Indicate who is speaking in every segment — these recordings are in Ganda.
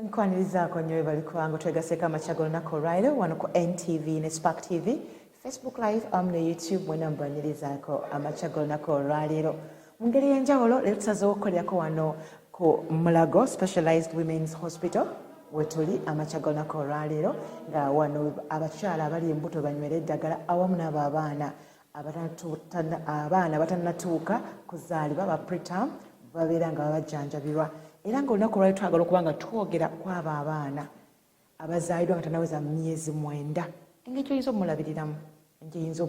Speaker 1: Nkwanirizaako nnyo bali kubanga twegaseko amakya g'olunaku olwaleero wano ku NTV ne Spark TV, Facebook Live ne YouTube mwena mubanyirizaako amakya g'olunaku olwaleero. Mu ngeri y'enjawulo leero tusazeewo okukolerako wano ku Mulago Specialized Women's Hospital wetuli amakya g'olunaku olwaleero nga wano abakyala abali embuto banywera eddagala awamu n'abo abaana abatannatuuka kuzaalibwa ba preterm babeera nga babajjanjabirwa. Era ng'olunaku olwaleero twagala okuba nga twogera kw'abo abaana abazaalibwa nga tannaweza myezi 9, engeri gy'oyinza omulabiriramu, engeri gy'oyinza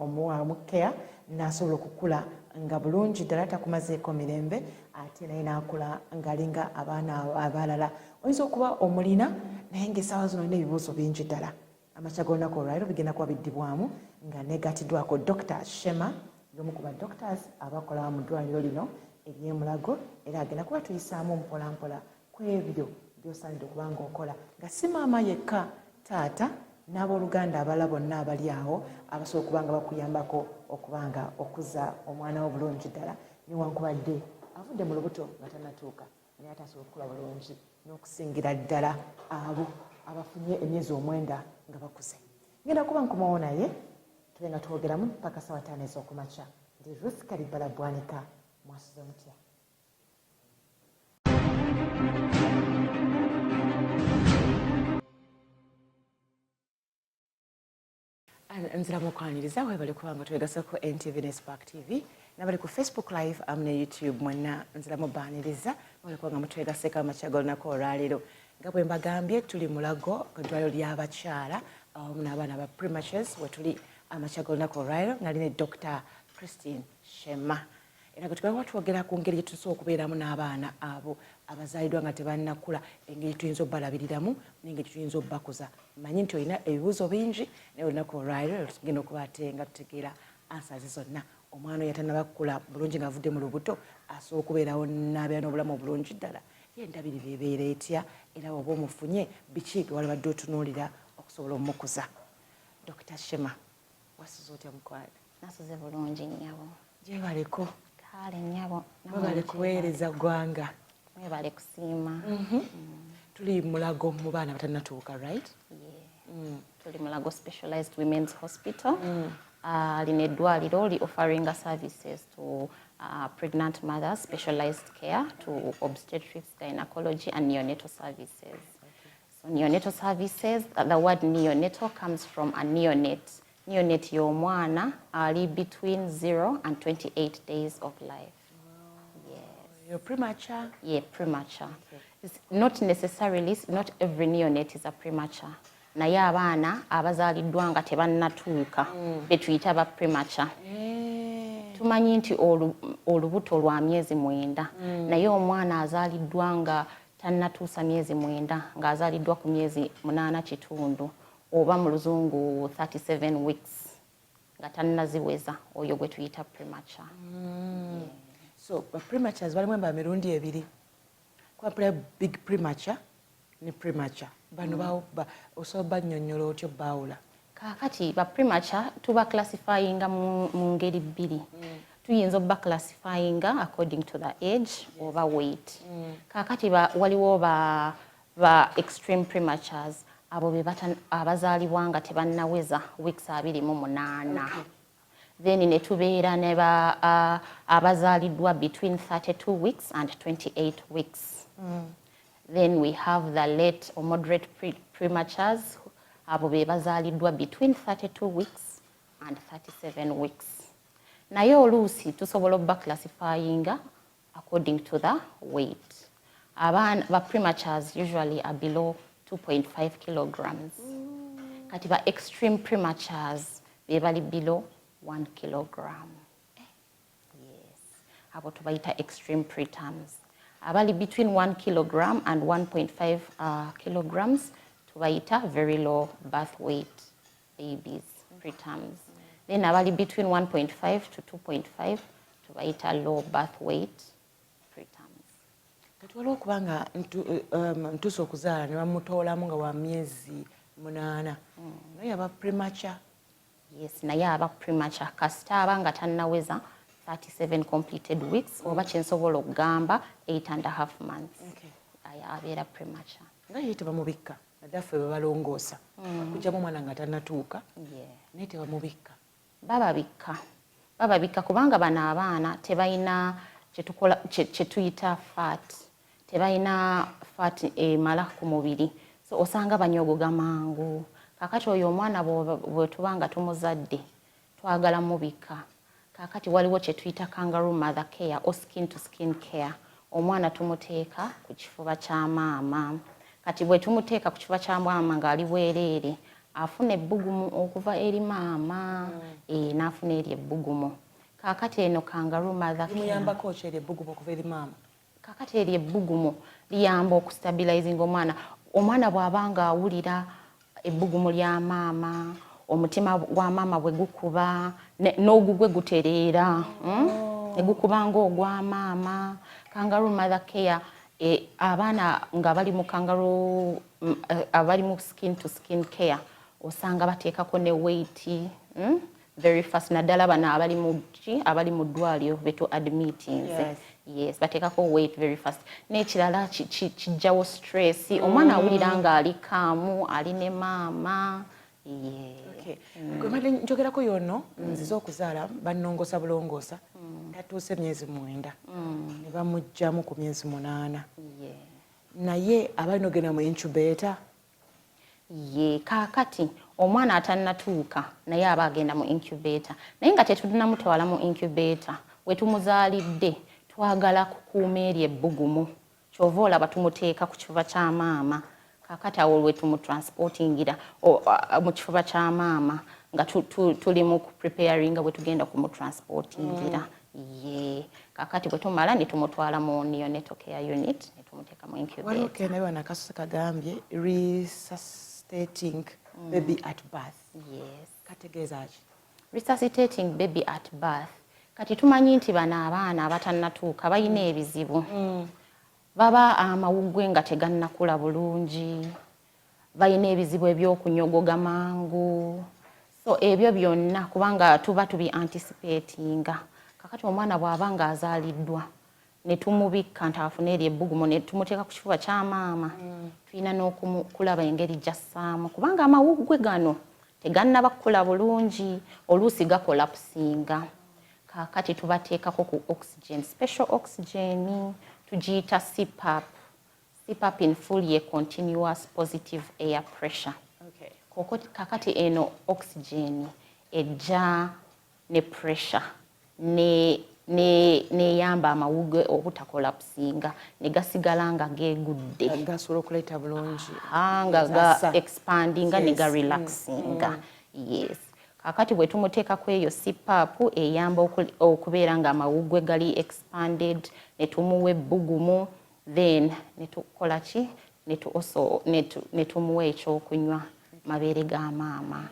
Speaker 1: omuwaamu care n'asobola okukula nga bulungi ddala takumazeeko mirembe ate naye n'akula ng'alinga abaana abalala. Oyinza okuba omulina naye ng'essaawa zino olina ebibuuzo bingi ddala. Amakya g'olunaku olwaleero bigenda kuba biddibwamu nga neegatiddwako Dr. Shema, y'omu ku badoctors abakola mu ddwaliro lino ery'e Mulago, era agenda kuba tuyisaamu mpolampola ku ebyo by'osaanidde okuba ng'okola nga si maama yekka, taata n'abooluganda abalala bonna abali awo abasobola okuba nga bakuyambako okuba nga okuza omwana wo bulungi ddala newankubadde avudde mu lubuto nga tannatuuka naye ate asobola okukula bulungi n'okusingira ddala abo abafunye emyezi 9 nga bakuze. Ngenda kuba nkomawo naye tube nga twogeramu paka ssaawa 5 ez'okumakya. Ndi Ruth Kalibala Bwanika, Mwasuze Mutya. Nziramu okwaniriza webali kubanga twegasako NTV ne Spark TV nabali ku Facebook Live ne YouTube mwenna nziramu baniriza webali kubanga mutwegaseko amakya g'olunaku olwaleero. Nga bwe mbagambye tuli Mulago ku ddwaliro ly'abakyala awamu n'abaana ba prematures wetuli amakya g'olunaku olwaleero nga line Dr. Christine Shema. Era nga tukaba twogera ku ngeri gye tusobola okubeeramu n'abaana abo abazaaliddwa nga tebannakula, engeri tuyinza obbalabiriramu n'engeri tuyinza obbakuza. Mmanyi nti olina ebibuuzo bingi naye olunaku olwaleero tugenda okuba ate nga tutegeera answers zonna. Omwana oyo atannaba kukula bulungi ng'avudde mu lubuto asobola okubeerawo n'abeera n'obulamu obulungi ddala. Endabirira ebeera etya era bw'oba omufunye biki ge walibadde otunuulira okusobola omukuza. Dr. Shema, wasuze otya mukwano?
Speaker 2: Nasuze bulungi nnyabo.
Speaker 1: Gyebaleko.
Speaker 2: Kale nnyabo.
Speaker 1: Mwebale kuweereza ggwanga.
Speaker 2: Mwebale kusiima.
Speaker 1: Tuli Mulago mu baana batannatuuka, right?
Speaker 2: Yeah. Tuli Mulago Specialized Women's Hospital. Lino eddwaliro li offering services to pregnant mothers, specialized care to obstetrics, gynecology and neonatal services. So neonatal services, the word neonatal comes from a neonate. Neonate y'omwana ali between 0 and 28 days of life. Wow. Yes.
Speaker 1: You're premature?
Speaker 2: Yeah, premature. Okay. It's not necessarily, not every neonate is a premature. Naye abaana abazaaliddwa nga tebannatuuka betuyita ba premature. Tumanyi nti olubuto lwa myezi 9 naye omwana azaaliddwa nga tannatuusa myezi 9 ng'azaaliddwa ku myezi 8 kitundu oba mu luzungu 37 weeks nga tannaziweza oyo gwe tuyita premature. Yeah.
Speaker 1: So prematures balimu emba mirundi ebiri. Kwa big premature ne premature. Bano osobola bannyonnyola otyo baawula.
Speaker 2: Kakati ba premature tuba classifyinga mu ngeri bbiri. Tuyinza obba classifyinga according to the age oba weight. Kakati waliwo ba extreme prematures abo be abazaalibwa nga tebannaweza weeks 28. Then ne tubeera ne abazaaliddwa between 32 weeks and 28 weeks. Then we have the late or moderate prematures abo be bazaaliddwa between 32 weeks and 37 weeks. Naye oluusi tusobola obba classifyinga according to the weight. Abaana ba prematures usually are below 2.5 kilograms. Kati ba extreme prematures be bali below 1 kilogram. Yes. Abo tubayita extreme preterms. Abali between 1 kilogram and 1.5 kilograms tubayita very low birth weight babies, preterms. Then abali between 1.5 to 2.5 tubayita low birth weight preterms.
Speaker 1: Kati waliwo okuba nga ntuuse okuzaala ne bamutoolamu nga wa myezi 8 naye aba premature.
Speaker 2: Yes, naye aba premature kasita aba nga tannaweza 37 completed weeks oba kyensobola okugamba 8.5 months.
Speaker 1: Okay.
Speaker 2: Abeera premature.
Speaker 1: nga ye tebamubikka naddaffe bwe balongoosa kujjamu omwana nga tannatuuka naye tebamubikka
Speaker 2: bababikka kubanga bano abaana tebalina kye tuyita fat tebalina fat emala ku mubiri so osanga banyogoga mangu kakati oyo omwana bwe tuba nga tumuzadde twagala mubikka kakati waliwo kye tuyita kangaroo mother care or skin to skin care omwana tumuteeka ku kifuba kya maama kati bwe tumuteeka ku kifuba kya maama ng'ali bwereere afuna ebbugumu okuva eri maama n'afuna eri ebbugumu kakati eno kangaroo mother care
Speaker 1: muyambako ki eri ebbugumu okuva eri maama
Speaker 2: kakati eri ebbugumu liyamba okustabilizing omwana bw'aba nga awulira ebbugumu lya maama omutima gwa maama bwe gukuba n'ogugwe gutereera ne gukuba ng'ogwa maama kangaroo mother care abaana nga bali mu kangaroo abali mu skin to skin care osanga bateekako ne weight very fast naddala bano abali mu ddwaliro betu admitting yes bateekako weight very fast n'ekirala kijjawo stress omwana awulira nga ali kaamu ali ne maama
Speaker 1: njogerako yono nzize okuzaala bannongosa bulongoosa tatuuse myezi 9 ne bamugjamu ku myezi 8 naye abalina ogenda mu incubator
Speaker 2: kaakati omwana atannatuuka naye aba agenda mu incubator naye nga tetunamutwala mu incubator we tumuzaalidde twagala kukuuma eri ebbugumu kyova olaba tumuteeka ku kifuba kya maama kakati awo lwe tumutransportingira mu kifuba kya maama nga tuli mu preparing bwe tugenda kumutransportingira kakati bwe tumala ne tumutwala mu neonatal care unit ne tumuteeka mu incubator
Speaker 1: waliwo naye wanakasose kagambye resuscitating baby at birth kategeeza ki
Speaker 2: resuscitating baby at birth kati tumanyi nti bano abaana abatannatuuka balina ebizibu baba amawuggwe nga tegannakula bulungi balina ebizibu ebyokunyogoga mangu so ebyo byonna kubanga tuba tubi anticipatinga kakati omwana bw'aba nga azaaliddwa ne tumubikka nti afune eri ebbugumu ne tumuteeka ku kifuba kya maama tulina n'okulaba engeri gy'assaamu kubanga amawuggwe gano tegannaba kukula bulungi oluusi gakola pusinga kakati tubateekako ku oxygen special oxygen tugiyita CPAP in full year continuous positive air pressure kakati eno oxygen ejja ne pressure neyamba amawuggwe obutakola pusinga ne gasigala nga geegudde
Speaker 1: gasobola okuleeta bulungi
Speaker 2: nga ga expandinga ne ga relaxinga kakati bwe tumuteekako eyo CPAP eyamba okubeera nga amawuggwe gali expanded ne tumuwa ebbugumu then ne tukola ki ne tumuwa ekyokunywa mabeere ga maama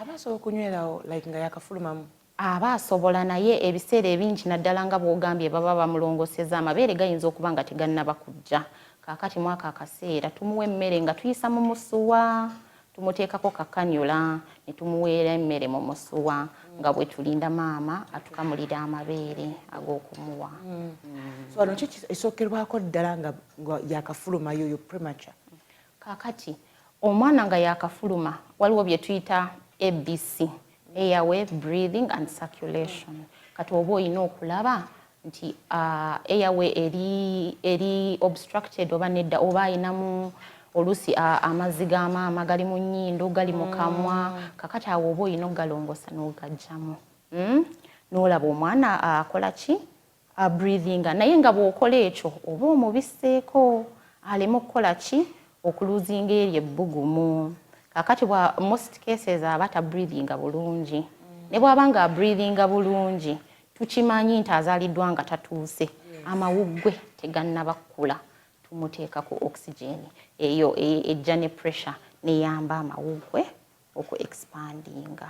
Speaker 1: aba asobola okunywerawo like nga yakafulumamu
Speaker 2: aba asobola naye ebiseera ebingi naddala nga bw'ogambye baba bamulongoseza amabeere gayinza okuba nga tegannaba kujja kakati mwaka akaseera tumuwa emmere nga tuyisa mu musuwa tumuteekako kakanyula ne tumuweera emmere mu musuwa nga bwe tulinda maama atukamulira amabeere ag'okumuwa
Speaker 1: so wano ki esookerwako ddala nga yakafuluma yoyo premature
Speaker 2: kakati omwana nga yakafuluma waliwo bye tuyita ABC airway breathing and circulation kati oba olina okulaba nti airway eri obstructed oba nedda oba ayinamu oluusi amazzi ga maama gali mu nnyindo gali mu kamwa kakati awo oba olina ogalongosa n'ogajjamu n'olaba omwana akola ki breathinga naye nga bw'okola ekyo oba omubisseeko aleme okukola ki okuluzinga eri ebbugumu kakati most cases aba tabreathinga bulungi ne bw'aba nga breathinga bulungi tukimanyi nti azaaliddwa nga tatuuse amawuggwe tegannaba kukula tumuteeka ku oxygen eyo ejja ne pressure neyamba amawuggwe oku-expandinga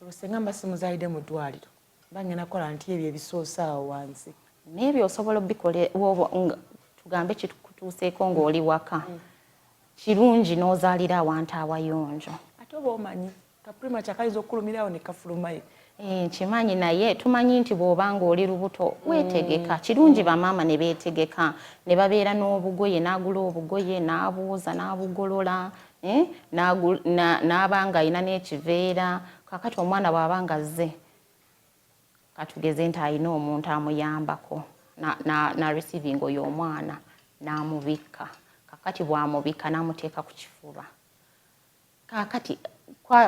Speaker 1: senga mba simuzaalidde mu ddwaliro bangena kola nti ebyo ebisoosa awo wansi
Speaker 2: n'ebyo osobola obikola tugambe kitukutuuseeko ng'oli waka kirungi n'ozaalira awantu awayonjo
Speaker 1: ate oba omanyi premature kayinza okkulumirawo ne kafulumayo.
Speaker 2: Nkimanyi naye tumanyi nti bw'obanga oli lubuto weetegeka. Kirungi bamaama ne beetegeka ne babeera n'obugoye, n'agula obugoye n'abuuza n'abugolola n'abanga alina n'ekiveera. Kakati omwana bw'abanga azze katugeze nti alina omuntu amuyambako na receiving oyo omwana n'amubikka. Kakati bw'amubikka n'amuteeka ku kifuba. Kakati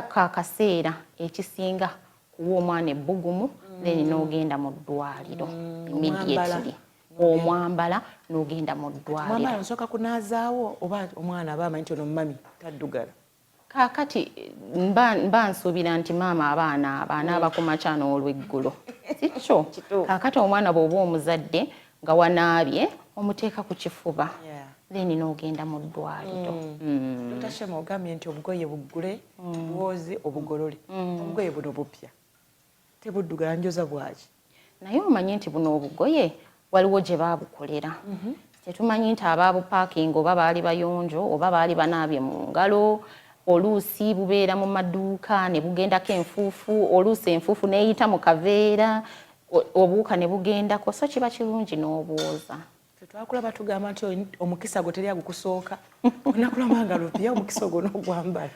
Speaker 2: kaakaseera ekisinga kuwa omwana ebbugumu then n'ogenda mu ddwaliro immediately. Omwambala n'ogenda mu ddwaliro.
Speaker 1: Omwambala nsooka kunaazaawo oba omwana aba amanyi nti ono mami taddugala?
Speaker 2: Kaakati mba nsuubira nti maama abaana abakumakya n'olweggulo. Sikyo? Kaakati omwana bw'oba omuzadde nga wanaabye omuteeka ku kifuba. Then n'ogenda mu ddwaliro.
Speaker 1: Dr. Shema ogambye nti obugoye buggule, bwoze obugolole. Obugoye buno bupya tebuddugala njoza bwaki?
Speaker 2: Naye omanyi nti buno obugoye waliwo gye baabukolera. Tetumanyi nti abaabupaakinga oba baali bayonjo oba baali banaabye mu ngalo. Oluusi bubeera mu maduuka ne bugendako enfuufu, oluusi enfuufu neeyita mu kaveera, obuwuka ne bugendako, so kiba kirungi n'obwoza.
Speaker 1: Twakula tugamba nti omukisa gwo teri agukusooka. Onakulaba nga lupya omukisa ogwo n'ogwambala.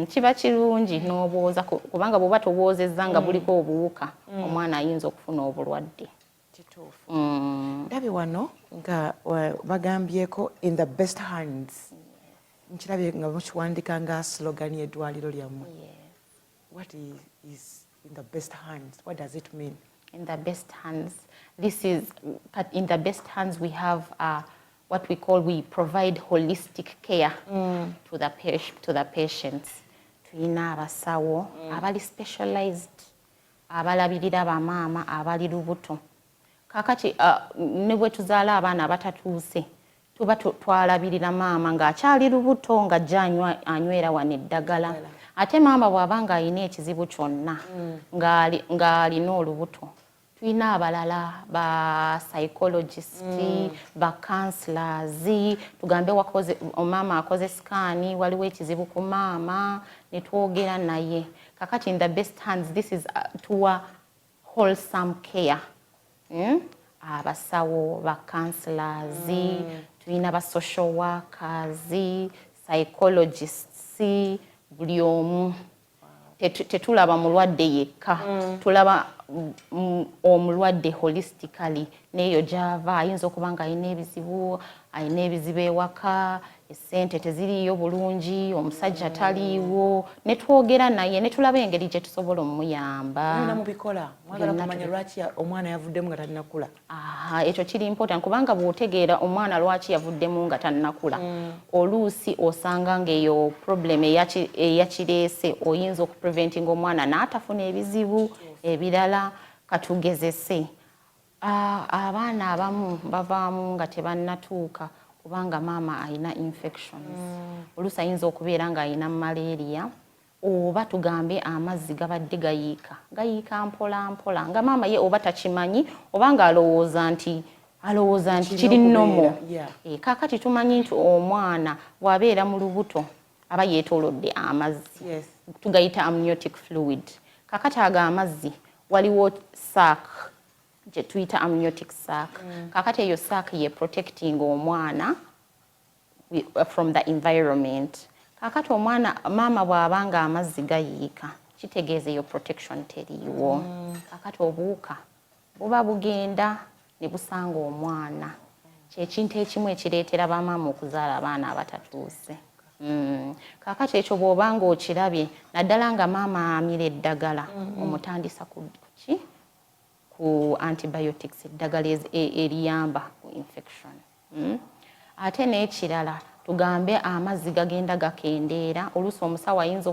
Speaker 2: Kiba kirungi n'obwoza kubanga bw'oba tobwozezza nga buliko obuwuka omwana ayinza okufuna obulwadde.
Speaker 1: Kituufu. Ndabye wano nga bagambyeko in the best hands. Nkirabye nga mukiwandika nga slogan y'eddwaliro lyammwe. What is in the best hands? What does it mean?
Speaker 2: In the best hands, this is in the best hands we have what we provide holistic care to the patients. Tulina abasawo abali specialized abalabirira bamaama abali lubuto. Kakati ne bwe tuzaala abaana abatatuuse tuba twalabirira maama ng'akyali lubuto ng'ajja anywera wano eddagala. Ate maama bw'abanga alina ekizibu kyonna ng'alina olubuto, tulina abalala ba psychologist, ba counselors, tugambe maama akoze sikaani waliwo ekizibu ku maama ne twogera naye. Kakati in the best hands, this is tuwa wholesome care. Abasawo, ba counselors, tulina ba social workers, psychologists, buli omu. Tetulaba mulwadde yekka, tulaba omulwadde holistically. Neeyo gy'ava ayinza okuba nga alina ebizibu ewaka, essente teziriiyo bulungi, omusajja taliiwo, ne twogera naye ne tulaba engeri gye tusobola omuyamba.
Speaker 1: Byonna mubikola mwagala kumanya lwaki omwana yavuddemu nga tannakula?
Speaker 2: Ekyo kiri important kubanga bw'otegeera omwana lwaki yavuddemu nga tannakula, oluusi osanga ng'eyo problem eyakireese oyinza okupreventinga omwana n'atafuna ebizibu ebirala. Katugezese abaana abamu bavaamu nga tebannatuuka kubanga maama alina infections. Oluusi ayinza okubeera nga alina malaria oba tugambe amazzi gabadde gayiika mpola mpola nga maama ye oba takimanyi oba nga alowooza nti kiri nnomo. Kaakati tumanyi nti omwana bw'abeera mu lubuto aba yeetoolodde amazzi, tugayita amniotic fluid. Kaakati ago amazzi waliwo sac gye tuyita amniotic sac. Kaakati eyo sac ye protecting omwana from the environment. Kaakati maama bw'abanga amazzi gayiika kitegeeza eyo protection teriiwo. Kaakati obuwuka buba bugenda ne busanga omwana. Kyekintu ekimu ekireetera bamaama okuzaala abaana abatatuuse. Kaakati ekyo bw'obanga okirabye naddala nga maama amira eddagala omutandisa ku antibiotics, eddagala eriyamba ku infection. Ate n'ekirala tugambe amazzi gagenda gakendeera, oluusi omusawo ayinza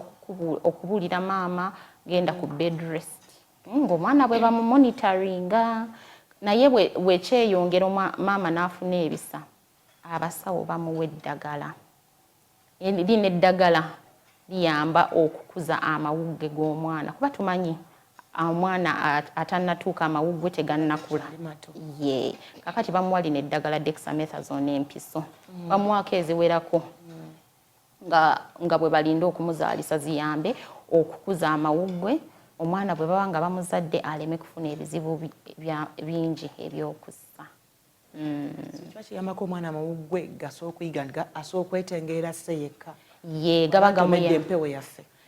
Speaker 2: okubuulira maama genda ku bed rest ng'omwana bwe bamumonitoringa. Naye bwekyeyongera maama n'afuna ebisa, abasawo bamuwa eddagala. Lino eddagala liyamba okukuza amawugwe g'omwana kuba tumanyi omwana atannatuuka amawugwe tegannakula. Kakati bamuwa lino eddagala dexamethasone empiso, bamuwaako eziwerako nga bwe balinda okumuzaalisa ziyambe okukuza amawuggwe omwana bwe baba nga bamuzadde aleme kufuna ebizibu bingi ebyokussa.
Speaker 1: Kiba kiyambako omwana amawuggwe gasobola okuyiga asobola okwetengerera se yekka.
Speaker 2: Ye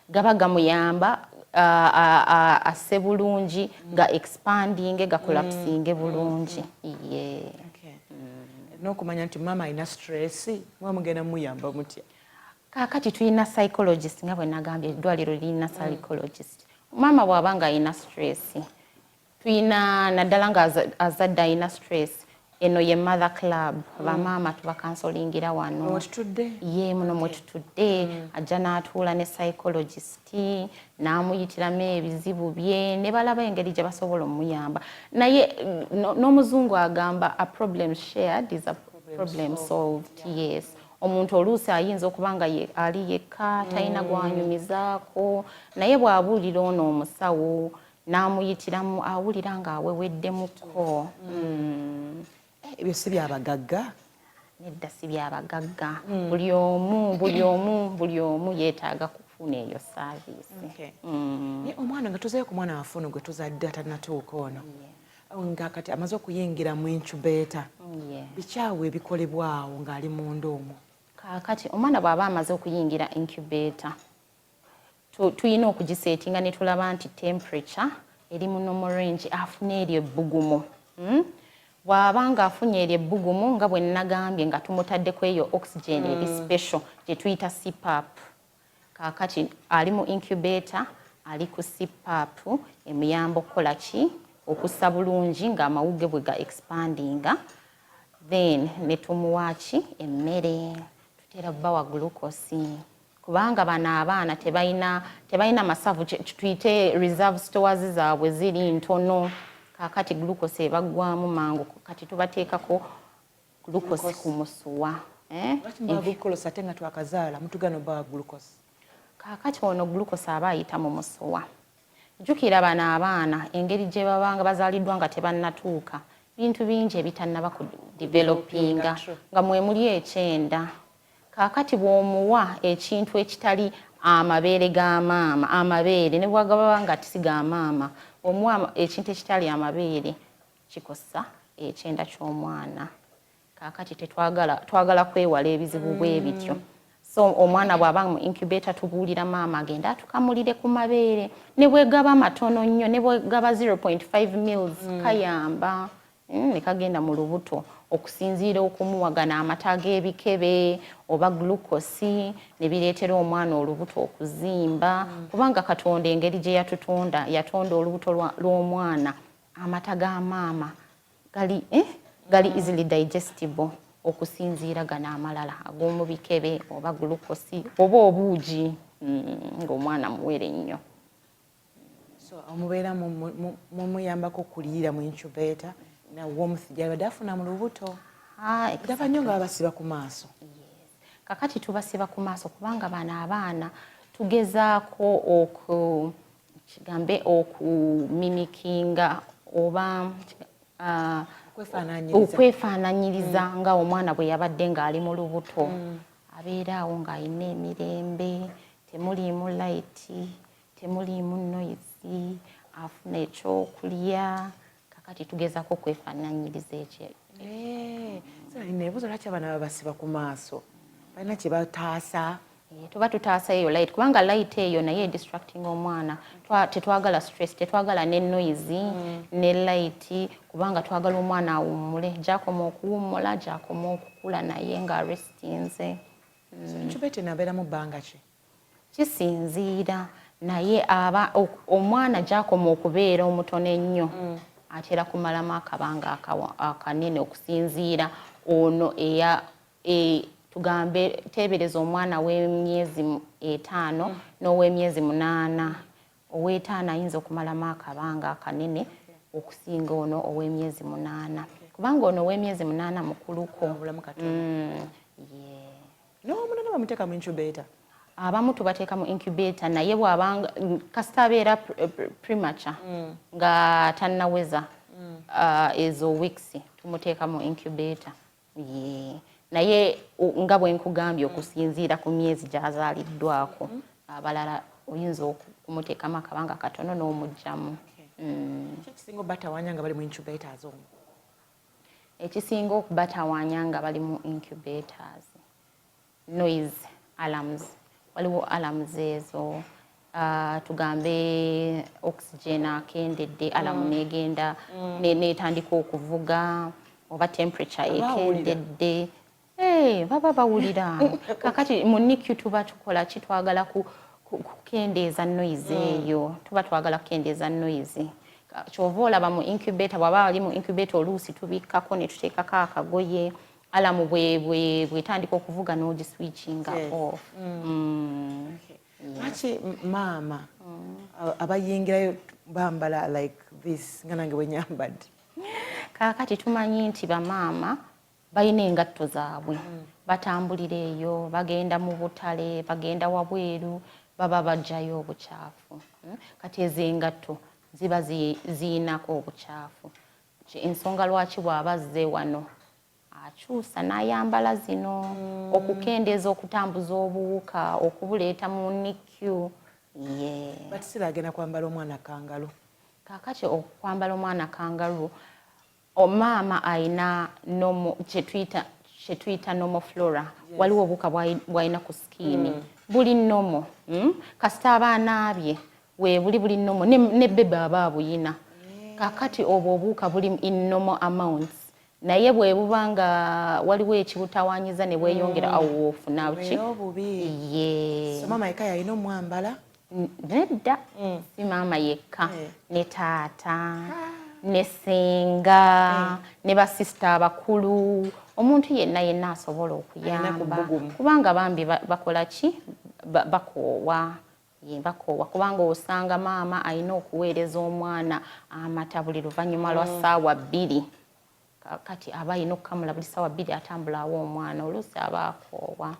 Speaker 2: gaba gamuyamba asse bulungi ga expanding gakolapsinge bulungi.
Speaker 1: N'okumanya nti mama alina stress mwe mugenda muyamba mutya?
Speaker 2: Kaakati tulina psychologist nga bwe nagambye eddwaliro lirina psychologist. Mama bw'aba nga alina stress tulina naddala nga azadde alina stress eno ye mother club bamaama tubakansolingira wano ye muno mwe tutudde ajja n'atuula ne psychologist n'amuyitiramu ebizibu bye ne balaba engeri gye basobola omuyamba naye n'omuzungu agamba a problem shared is a problem solved. Yes, omuntu oluusi ayinza okuba nga ali yekka talina gwanyumizaako naye bw'abuulira ono omusawo n'amuyitiramu awulira nga aweweddemuko.
Speaker 1: Ebyo si byabagagga?
Speaker 2: Nedda si byabagagga. Buli omu yeetaaga kufuna eyo saaviisi.
Speaker 1: Naye omwana nga tuzeeyo ku mwana waffe ono gwe tuzadde atannatuuka ono nga kati amaze okuyingira mu incubator, bikyawe ebikolebwawo ng'ali munda omwo?
Speaker 2: Kaakati omwana bw'aba amaze okuyingira incubator tulina okugiseetinga ne tulaba nti temperature eri mu normal range, afune eryo ebbugumu. Bw'aba nga afunye eryo ebbugumu nga bwe nagambye nga tumutaddeko eyo oxygen eri special gye tuyita CPAP. Kaakati ali mu incubator, ali ku CPAP emuyamba okukola ki? Okussa bulungi ng'amawugge bwe ga expandinga. Then ne tumuwa ki? Emmere. Tutera bbawa glucose kubanga bano abaana tebalina masavu tuyite reserve stores zaabwe ziri ntono. Kaakati glucose ebaggwamu mangu kati tubateekako glucose ku musuwa.
Speaker 1: Ate nga twakazaala mutugano bbawa glucose.
Speaker 2: Kaakati ono glucose aba ayita mu musuwa. Jjukira bano abaana engeri gye babanga bazaaliddwa nga tebannatuuka bintu bingi ebitannaba ku developinga nga mwe muli ekyenda. Kaakati bw'omuwa ekintu ekitali amabeere ga maama, amabeere ne bwagaba nga si ga maama, omuwa ekintu ekitali amabeere kikosa ekyenda ky'omwana. Kaakati twagala kwewala ebizibu bwe bityo. So omwana bw'aba mu incubator tubuulira maama agenda atukamulire ku mabeere ne bwegaba matono nnyo ne bwegaba 0.5 mils kayamba ne kagenda mu lubuto okusinziira okumuwagana amata g'ebikebe oba glucose ne bireetera omwana olubuto okuzimba kubanga Katonda engeri gye yatonda olubuto lw'omwana amata ga maama gali easily digestible okusinziira gano amalala ag'omu bikebe oba glucose oba obuugi ng'omwana muwere nnyo.
Speaker 1: So omubeera mumuyambako okuliyira mu incubator na warmth gy'abadde afuna mu lubuto. Ndaba nnyo nga babasiba ku maaso.
Speaker 2: Kakati tubasiba ku maaso kubanga bano abaana tugezaako okumimikinga oba okwefaananyiriza nga omwana bwe yabadde ng'ali mu lubuto. Abeeraawo ng'alina emirembe, temuliimu layiti, temuliimu noise, afuna ekyokulya. Kakati tugezaako okwefaananyiriza ekyo.
Speaker 1: Neebuuza lwaki abaana babasiba ku maaso? Balina kye bataasa?
Speaker 2: Tuba tutaasa eyo light kubanga light eyo naye distracting omwana. Tetwagala stress, tetwagala ne noise ne light kubanga twagala omwana awummule. Gy'akoma okuwummula, gy'akoma okukula naye nga restinze.
Speaker 1: Incubator enabeeramu bbanga ki?
Speaker 2: Kisinziira naye omwana gy'akoma okubeera omutono ennyo atera kumalamu akabanga akanene okusinziira ono tugambe teebereza omwana w'emyezi 5 n'ow'emyezi 8. Ow'etaano ayinza okumalamu akabanga akanene okusinga ono ow'emyezi 8 kubanga ono ow'emyezi 8 mukuluko.
Speaker 1: N'omunene bamuteeka mu incubator?
Speaker 2: Abamu tubateeka mu incubator naye bw'abanga kasita abeera premature nga tannaweza ezo weeks tumuteeka mu incubator. Naye nga bwe nkugambye okusinziira ku myezi gy'azaaliddwako abalala oyinza okumuteekamu akabanga katono n'omugyamu.
Speaker 1: Ekisinga obatawaanya nga bali mu incubators omwo?
Speaker 2: Ekisinga okubatawaanya nga bali mu incubators, noise alarms. Waliwo alarms ezo, tugambe oxygen akendedde, alarm negenda netandika okuvuga, oba temperature ekendedde. Baba bawulira. Kakati mu NICU tuba tukola ki, twagala kukendeeza noise eyo. Tuba twagala kukendeeza noise. Kyova olaba mu incubator, bwaba ali mu incubator oluusi tubikkako ne tuteekako akagoye, alamu bwetandika okuvuga n'ogiswitchinga off.
Speaker 1: Lwaki maama abayingirayo bambala like this nga nange bwenyambadde?
Speaker 2: Kaakati tumanyi nti bamaama balina engatto zaabwe, batambulira eyo, bagenda mu butale, bagenda wabweru, baba bajjayo obukyafu. Kati ezo engatto ziba ziinako obukyafu. Ensonga lwaki bw'aba azze wano akyusa n'ayambala zino okukendeeza okutambuza obuwuka, okubuleeta mu NICU.
Speaker 1: Batisira agenda kwambala omwana kangalu.
Speaker 2: Kaakati okwambala omwana kangalu, omama ayina kye tuyita normal flora. Waliwo obuwuka bw'alina ku skiini. Buli normal. Kasita abaana bye buli normal, ne bebe aba abuyina. Kaakati obwo obuwuka buli in normal amounts. Naye bwe buba nga waliwo ekibutawaanyiza ne bweyongera awo ofuna ki?
Speaker 1: So maama yekka yalina omwambala?
Speaker 2: Nedda, si maama yekka, ne taata, ne ssenga, ne basisita abakulu, omuntu yenna asobola okuyamba. Kubanga bambi bakola ki? Bakoowa. Bakoowa kubanga osanga maama alina okuweereza omwana amata buli luvannyuma lwa ssaawa 2. Kati aba alina okukamula buli ssaawa 2 atambulawo omwana, oluusi aba akoowa.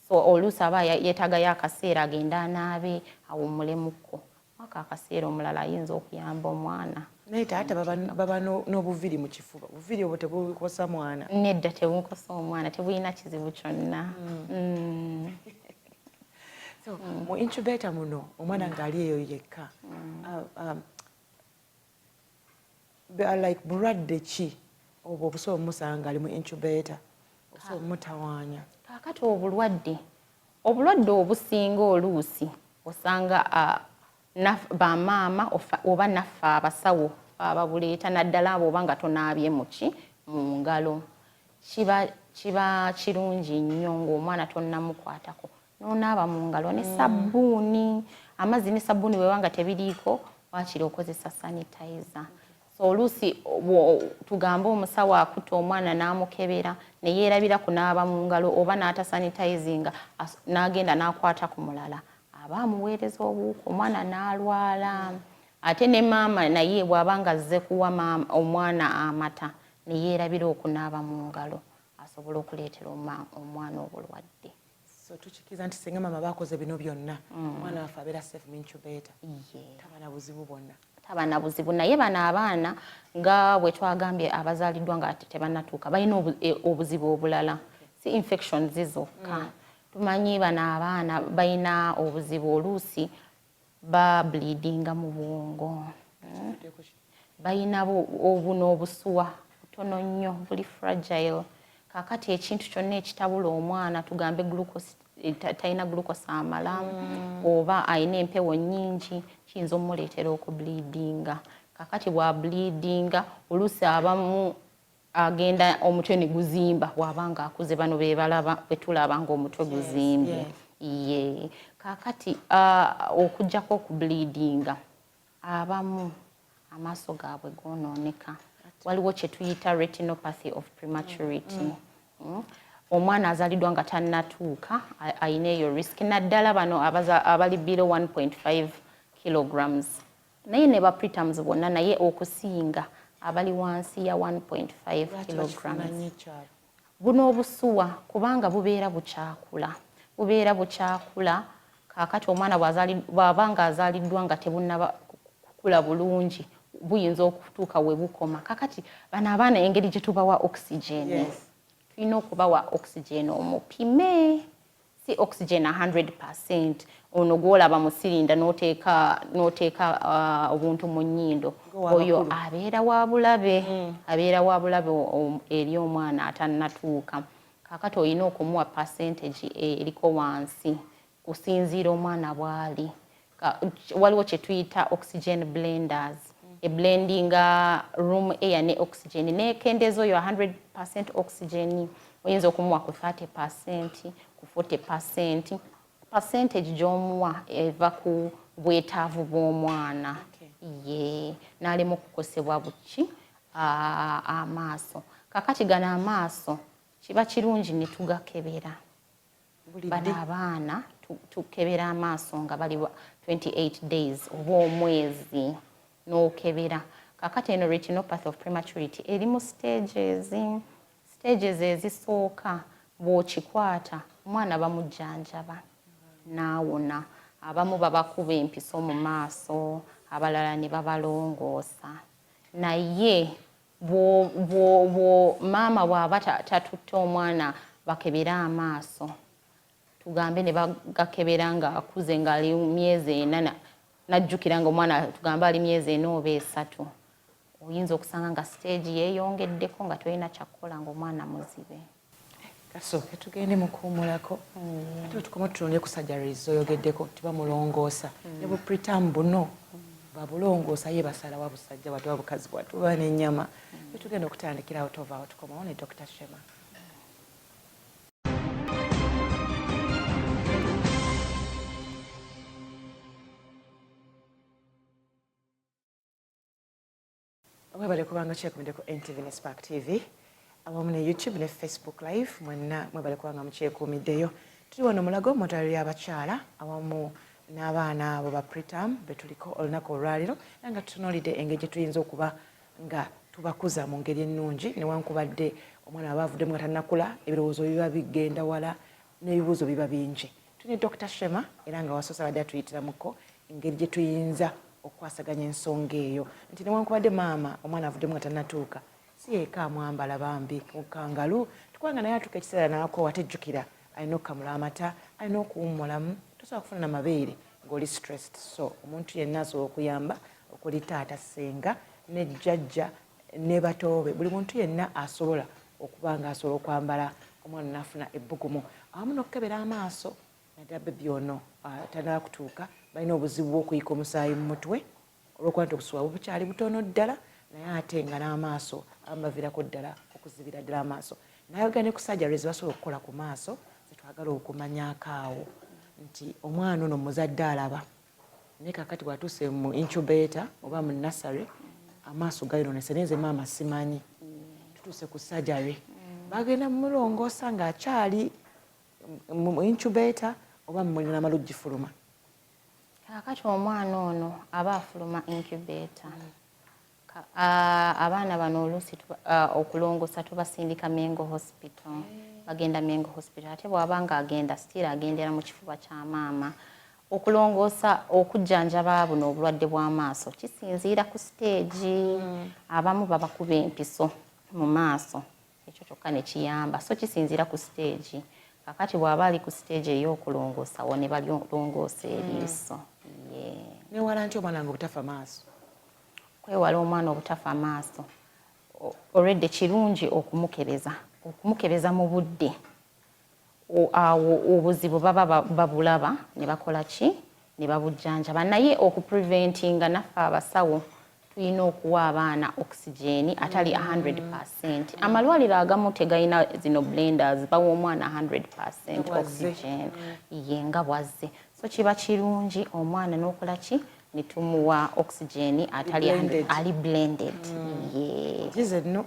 Speaker 2: So oluusi aba yeetaagayo akaseera agenda anaabe awummulemuko. Waka akaseera omulala ayinza okuyamba omwana.
Speaker 1: Naye taata baba n'obuviri mu kifuba. Obuviri obwo tebukosa mwana?
Speaker 2: Nedda, tebukosa omwana, tebulina kizibu kyonna.
Speaker 1: So mu incubator muno omwana ng'ali eyo yekka, like bulwadde ki obwo obusobola omusanga ali mu incubator obusobola omutawaanya?
Speaker 2: Kaakati obulwadde obusinga oluusi osanga bamaama oba naffe abasawo ababuleeta, naddala abo oba nga tonaabye mu ngalo. Kiba kirungi nnyo ng'omwana tonnamukwatako n'onaaba mu ngalo ne sabbuuni. Amazzi ne sabbuuni bwe wanga tebiriiko, waakiri okozesa sanitizer. So oluusi tugambe omusawo akuta omwana n'amukebera ne yeerabira kunaaba mu ngalo oba n'atasanitizinga n'agenda n'akwata ku mulala, aba amuweereza obuwuka, omwana n'alwala. Ate ne maama naye bw'aba nga azze kuwa omwana amata ne yeerabira okunaaba mu ngalo, asobola okuleetera omwana obulwadde.
Speaker 1: So tukikiza nti singa maama bakoze bino byonna, omwana waffe abeera safe mu incubator? Taba na buzibu bwonna?
Speaker 2: Taba na buzibu. Naye bano abaana nga bwe twagambye abazaaliddwa nga tebannatuuka balina obuzibu obulala, si infections zokka. Tumanyi bano abaana balina obuzibu oluusi bleedinga mu bwongo, balina obuno obusuwa butono nnyo, buli fragile. Kaakati ekintu kyonna ekitabula omwana, tugambe talina glucose amala oba alina empewo nnyingi, kiyinza omuleetera okubleedinga. Kaakati bwa bleedinga oluusi abamu agenda omutwe ne guzimba bw'aba nga akuze. Bano bwe tulaba ng'omutwe guzimbye. Kaakati okuggyako okubleedinga, abamu amaaso gaabwe goonooneka. Waliwo kye tuyita retinopathy of prematurity. Omwana azaliddwa nga tannatuuka alina eyo risk. Naddala bano abali below 1.5 kilograms. Naye ne ba preterms bonna naye okusinga abali wansi ya 1.5 kilograms. Buno obusuwa kubanga bubeera bukyakula. Kaakati omwana bw'aba nga azaliddwa nga tebunnaba kukula bulungi, buyinza okutuuka we bukoma. Kaakati bano abaana engeri gye tubawa oxygen, tulina okubawa oxygen omupime, si oxygen 100%. Ono gwolaba mu sirinda n'oteeka obuntu mu nnyindo, oyo abeera wa bulabe, abeera wa bulabe eri omwana atannatuuka. Kaakati olina okumuwa percentage eriko wansi kusinziira omwana bw'ali. Waliwo kye tuyita oxygen blenders, eblendinga room air ne oxygen, nekendeeza oyo 100% oxygen oyinza okumuwa ku 30%, ku 40%. Percentage gy'omuwa eva ku bwetaavu bw'omwana. Ye n'alema okukosebwa buki amaaso. Kakati gano amaaso kiba kirungi ne tugakebera. Bano abaana tukebera amaaso nga bali 28 days oba omwezi n'okebera. Kakati eno retinopathy of prematurity eri mu stages ezisooka. Bw'okikwata omwana bamujjanjaba n'awona. Abamu babakuba empiso mu maaso, abalala ne babalongoosa. Naye maama bw'aba tatutte omwana bakebera amaaso, tugambe ne bagakebera ng'akuze ng'ali myezi 4, najjukira nga omwana tugambe ali myezi 4 oba 3, oyinza okusanga nga stage yeeyongeddeko nga tolina kyakukola ng'omwana muzibe.
Speaker 1: Kasooke tugende mu kuwummulako ate tukoma tutunule ku surgeries oyogeddeko tibamulongoosa ne bu preterm buno babulongoosa ye basalawo busajja bwatu bukazi bwatu buba n'ennyama. Tugenda okutandikirawo tovaawo tukomawo ne Dr. Shema. Mwebale kubanga kyekumiddeko NTV ne Spark TV awamu ne YouTube ne Facebook live mwenna mwebale kubanga mukyekuumiddeyo. Tuli wano Mulago mu ddwaliro ly'abakyala awamu n'abaana abo ba preterm betuliko olunaku olwaliro nga tutunuulidde engeri gye tuyinza okuba nga tubakuza mu ngeri ennungi newankubadde omwana aba avuddemu nga tannakula ebirowoozo biba bigenda wala n'ebibuuzo biba bingi. Tuli ne Dr. Shema era nga wasoose abadde atuyitiramuko engeri gye tuyinza okwasaganya ensonga eyo nti newankubadde maama omwana avuddemu nga tannatuuka si yeeka amwambala bambi mukangalu tukubanga naye atuuka ekiseera n'akoowa tejjukira alina okukamula amata, alina okuwummulamu, tosobola kufuna na mabeere ng'oli stressed. So omuntu yenna asobola okuyamba okuli taata, ssenga ne jjajja ne batoobe, buli muntu yenna asobola okuba nga asobola okwambala omwana n'afuna ebbugumu awamu n'okukebera amaaso. Naddala bebi ono tannaba kutuuka balina obuzibu bw'okuyika omusaayi mu mutwe olw'okuba nti obusuwa bukyali butono ddala naye ate nga n'amaaso abaviirako ddala okuzibira ddala amaaso. Nayoga ne ku surgeries basobola okukola ku maaso zetwagala okumanyaako awo nti omwana ono muzadde alaba naye kakati bw'atuuse mu incubator oba mu nursery amaaso gayononese naye nze maama simanyi. Tutuuse ku surgery bagenda mulongoosa ng'akyali mu incubator oba mumulina amaluggi fuluma.
Speaker 2: Kakati omwana ono aba afuluma incubator. Abaana bano oluusi okulongoosa tubasindika Mengo Hospital. Bagenda Mengo Hospital ate bw'aba nga agenda still agendera mu kifuba kya maama. Okulongoosa okujjanjaba buno obulwadde bw'amaaso kisinziira ku stage. Abamu babakuba empiso mu maaso ekyo kyokka ne kiyamba, so kisinziira ku stage. Kakati bw'aba ali ku stage ey'okulongoosa wo ne balongoosa eriiso.
Speaker 1: Newala nti omwana nga obutafa maaso.
Speaker 2: Kwewala omwana obutafa maaso already kirungi okumukebeza mu budde. Awo obuzibu baba babulaba ne bakola ki ne babujjanjaba. Naye okupreventinga naffe abasawo tulina okuwa abaana oxygen atali 100%. Amalwaliro agamu tegalina zino blenders bawa omwana 100% oxygen yenga bwazze. So kiba kirungi omwana n'okola ki ne tumuwa oxygen atali ali blended.
Speaker 1: No.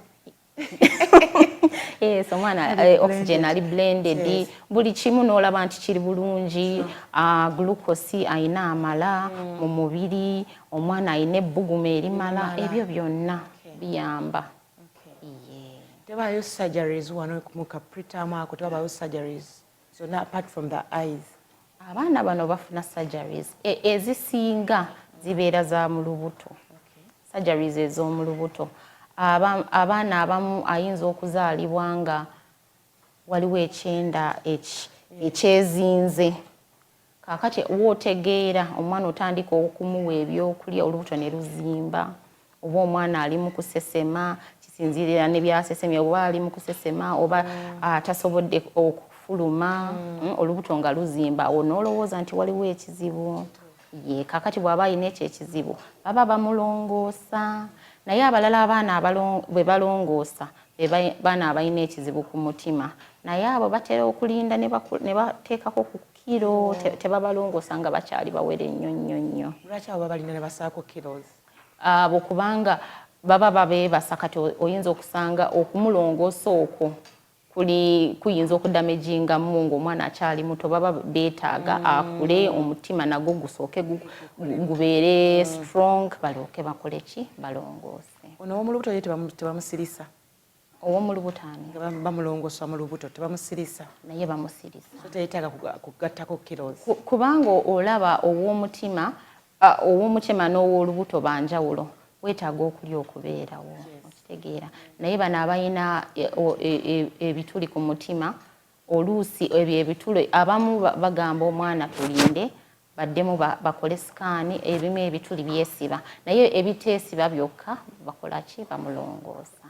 Speaker 2: Yes, omwana oxygen ali blended. Buli kimu n'olaba nti kiri bulungi. Glucose ayina amala mu mubiri, omwana ayina ebbugumu erimala, ebyo byonna biyamba.
Speaker 1: Tebaayo surgeries wano mu preterm ako tebaayo surgeries. So not apart from the eyes.
Speaker 2: Abaana bano bafuna surgeries ezisinga zibeera za mu lubuto. Surgeries ez'omu lubuto. Abaana abamu ayinza okuzaalibwa nga waliwo ekyenda ekyezinze kakati wootegeera omwana otandika okumuwa ebyokulya olubuto ne luzimba oba omwana ali mu kusesema kisinziirira ne byasesemye oba ali mu kusesema oba tasobodde okufuluma olubuto nga luzimba awo n'olowooza nti waliwo ekizibu ye kakati bw'aba alina ekyo ekizibu baba bamulongoosa naye abalala abaana bwe balongoosa baana abalina ekizibu ku mutima naye abo batera okulinda ne bateekako ku kiro tebabalongoosa nga bakyali bawere nnyo.
Speaker 1: Lwaki abo babalinda ne basaako kilos?
Speaker 2: Abo kubanga baba babeebasa kati oyinza okusanga okumulongoosa okwo kuyinza okudamaginga mu ng'omwana akyali muto baba beetaaga akule omutima nagwo gusooke gubeere strong balyoke bakole ki balongoose.
Speaker 1: Ono w'omulubuto ye tebamusirisa?
Speaker 2: Ow'omulubutaani
Speaker 1: bamulongoosa mu lubuto tebamusirisa?
Speaker 2: Naye bamusirisa.
Speaker 1: So teyeetaaga kugattako kilos?
Speaker 2: Kubanga olaba ow'omutima n'ow'olubuto banjawulo weetaaga okulya okubeerawo okitegeera naye bano abalina ebituli ku mutima oluusi ebyo ebituli abamu bagamba omwana tulinde baddemu bakole sikaani ebimu ebituli byesiba naye ebiteesiba byokka bakola ki bamulongoosa.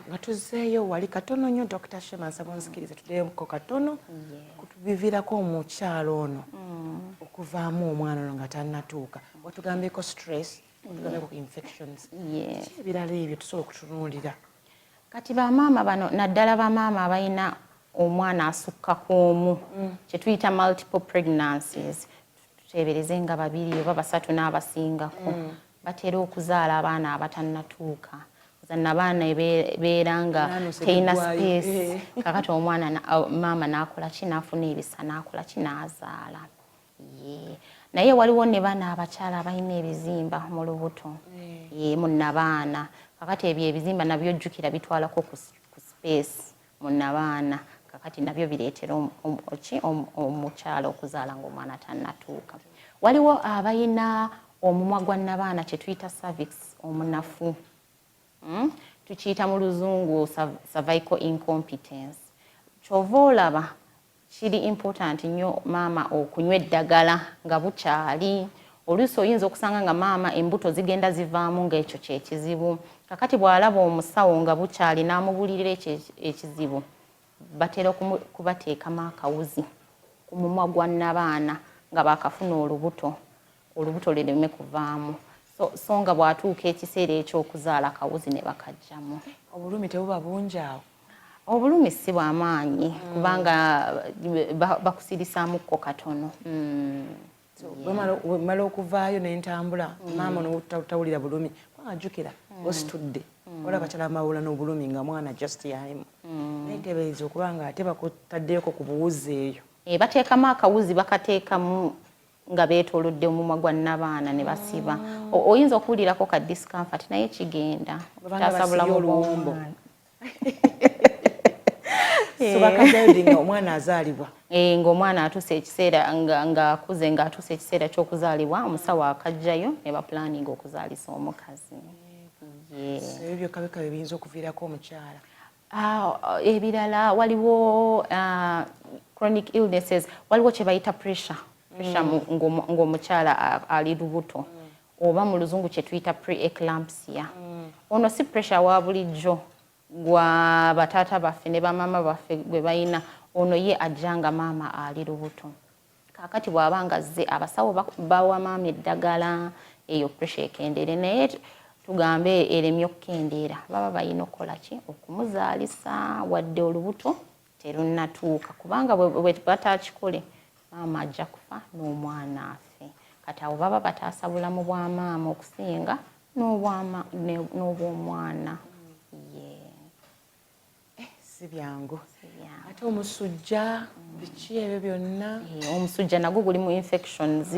Speaker 1: Nga tuzzeeyo wali katono nnyo Dr. Shema nsaba onzikirize tuddeyomuko katono kutubiviirako omukyalo ono okuvaamu omwana ono nga tannatuuka watugambeko stress watugambeko infections ebirala ebyo tusobola okutunuulira
Speaker 2: kati bamaama bano naddala bamaama abalina omwana asukka k'omu kye tuyita multiple pregnancies tuteebereze nga 2 oba 3 n'abasingako batera okuzaala abaana abatannatuuka nabaana beera nga teina space kakati omwana maama n'akola ki n'afuna ebisa n'akola ki n'azaala naye waliwo ne baana abakyala abalina ebizimba mu lubuto munnabaana kakati ebyo ebizimba nabyo jjukira bitwalako ku space munnabaana kakati nabyo bireetera omukyala okuzaala ng'omwana tannatuuka. Waliwo abalina omumwa gwa nnabaana kye tuyita cervix omunafu tukiyita mu luzungu cervical incompetence. Kyova olaba kiri important nnyo maama okunywa eddagala nga bukyali oluusi oyinza okusanga nga maama embuto zigenda zivaamu ng'ekyo kyekizibu kakati bw'alaba omusawo nga bukyali n'amubulirira ekizibu batera kubateekamu akawuzi ku mumwa gwa nnabaana nga baakafuna olubuto luleme kuvaamu so nga bw'atuuka ekiseera eky'okuzaala akawuzi ne bakajjamu.
Speaker 1: Obulumi tebuba bungi awo?
Speaker 2: Obulumi si bw'amaanyi kubanga bakusirisaamuko katono.
Speaker 1: Bwemala okuvaayo n'entambula maama n'otawulira bulumi ajjukira ositudde olaba bakyala amawula n'obulumi nga mwana just yalimu naye tebeeza okuba nga ate bakutaddeyoko ku buwuzi eyo.
Speaker 2: Bateekamu akawuzi bakateekamu nga beetoolodde omumwa gwa nnabaana ne basiba. Oyinza okuwulirako ka discomfort naye kigenda tasabulamu oluwombo.
Speaker 1: So bakajjayo nga omwana azaalibwa
Speaker 2: ng'omwana atuuse ekiseera ng'akuze ng'atuuse ekiseera ky'okuzaalibwa omusawo akajjayo ne bapulaninga okuzaalisa omukazi.
Speaker 1: Ebyo byokka bika biyinza okuviirako omukyala.
Speaker 2: Ebirala waliwo chronic illnesses waliwo kye bayita pressure ng'omukyala ali lubuto oba mu luzungu kye tuyita pre-eclampsia. Ono si pressure wa bulijjo gwa bataata baffe ne bamaama baffe gwe balina ono ye ajja nga maama ali lubuto kakati bw'aba nga azze abasawo bawa maama eddagala eyo pressure ekendere naye tugambe eremye okukendeera baba balina okukola ki okumuzaalisa wadde olubuto terunnatuuka kubanga bwe batakikole maama ajja kufa n'omwana afe kati awo baba bataasa bulamu bwa maama okusinga n'obw'omwana.
Speaker 1: Si byangu ate omusujja biki ebyo byonna?
Speaker 2: Omusujja nagwo gulimu infections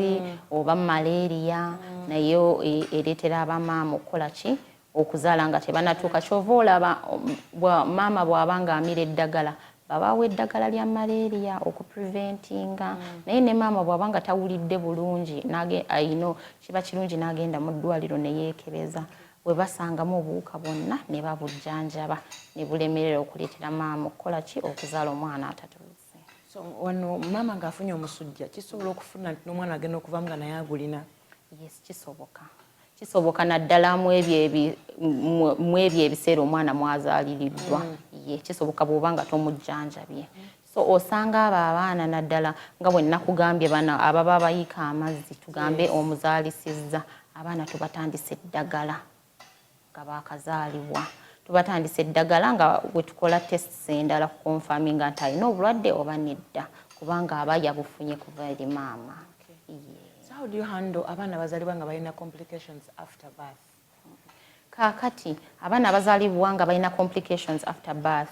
Speaker 2: oba malaria naye ereetera abamaama okukola ki okuzaala nga tebannatuuka. Kyova olaba maama bw'aba nga amira eddagala babawa eddagala lya malaria okupreventinga naye ne maama bw'aba nga tawulidde bulungi kiba kirungi n'agenda mu ddwaliro ne yeekebeza bwe basangamu obuwuka bwonna ne babujjanjaba ne bulemerera okuleetera maama okukola ki okuzaala omwana atatuuse.
Speaker 1: So wano mama ng'afunye omusujja kisobola okufuna nti n'omwana agenda okuvamu nga naye agulina?
Speaker 2: Yes, kisoboka naddala mu ebyo ebiseera omwana mwazaaliriddwa. Ye kisoboka bw'oba nga tomujjanjabye. So osanga abo abaana naddala nga bwe nnakugambye bano ababa bayiika amazzi tugambe omuzaalisizza abaana tubatandise eddagala nga baakazaalibwa. Tubatandise eddagala nga bwe tukola tests endala ku confirming nti alina obulwadde oba nedda kubanga aba yabufunye kuva eri maama.
Speaker 1: So how do you handle abaana abazaalibwa nga balina complications after birth?
Speaker 2: Kaakati abaana abazaalibwa nga balina complications after birth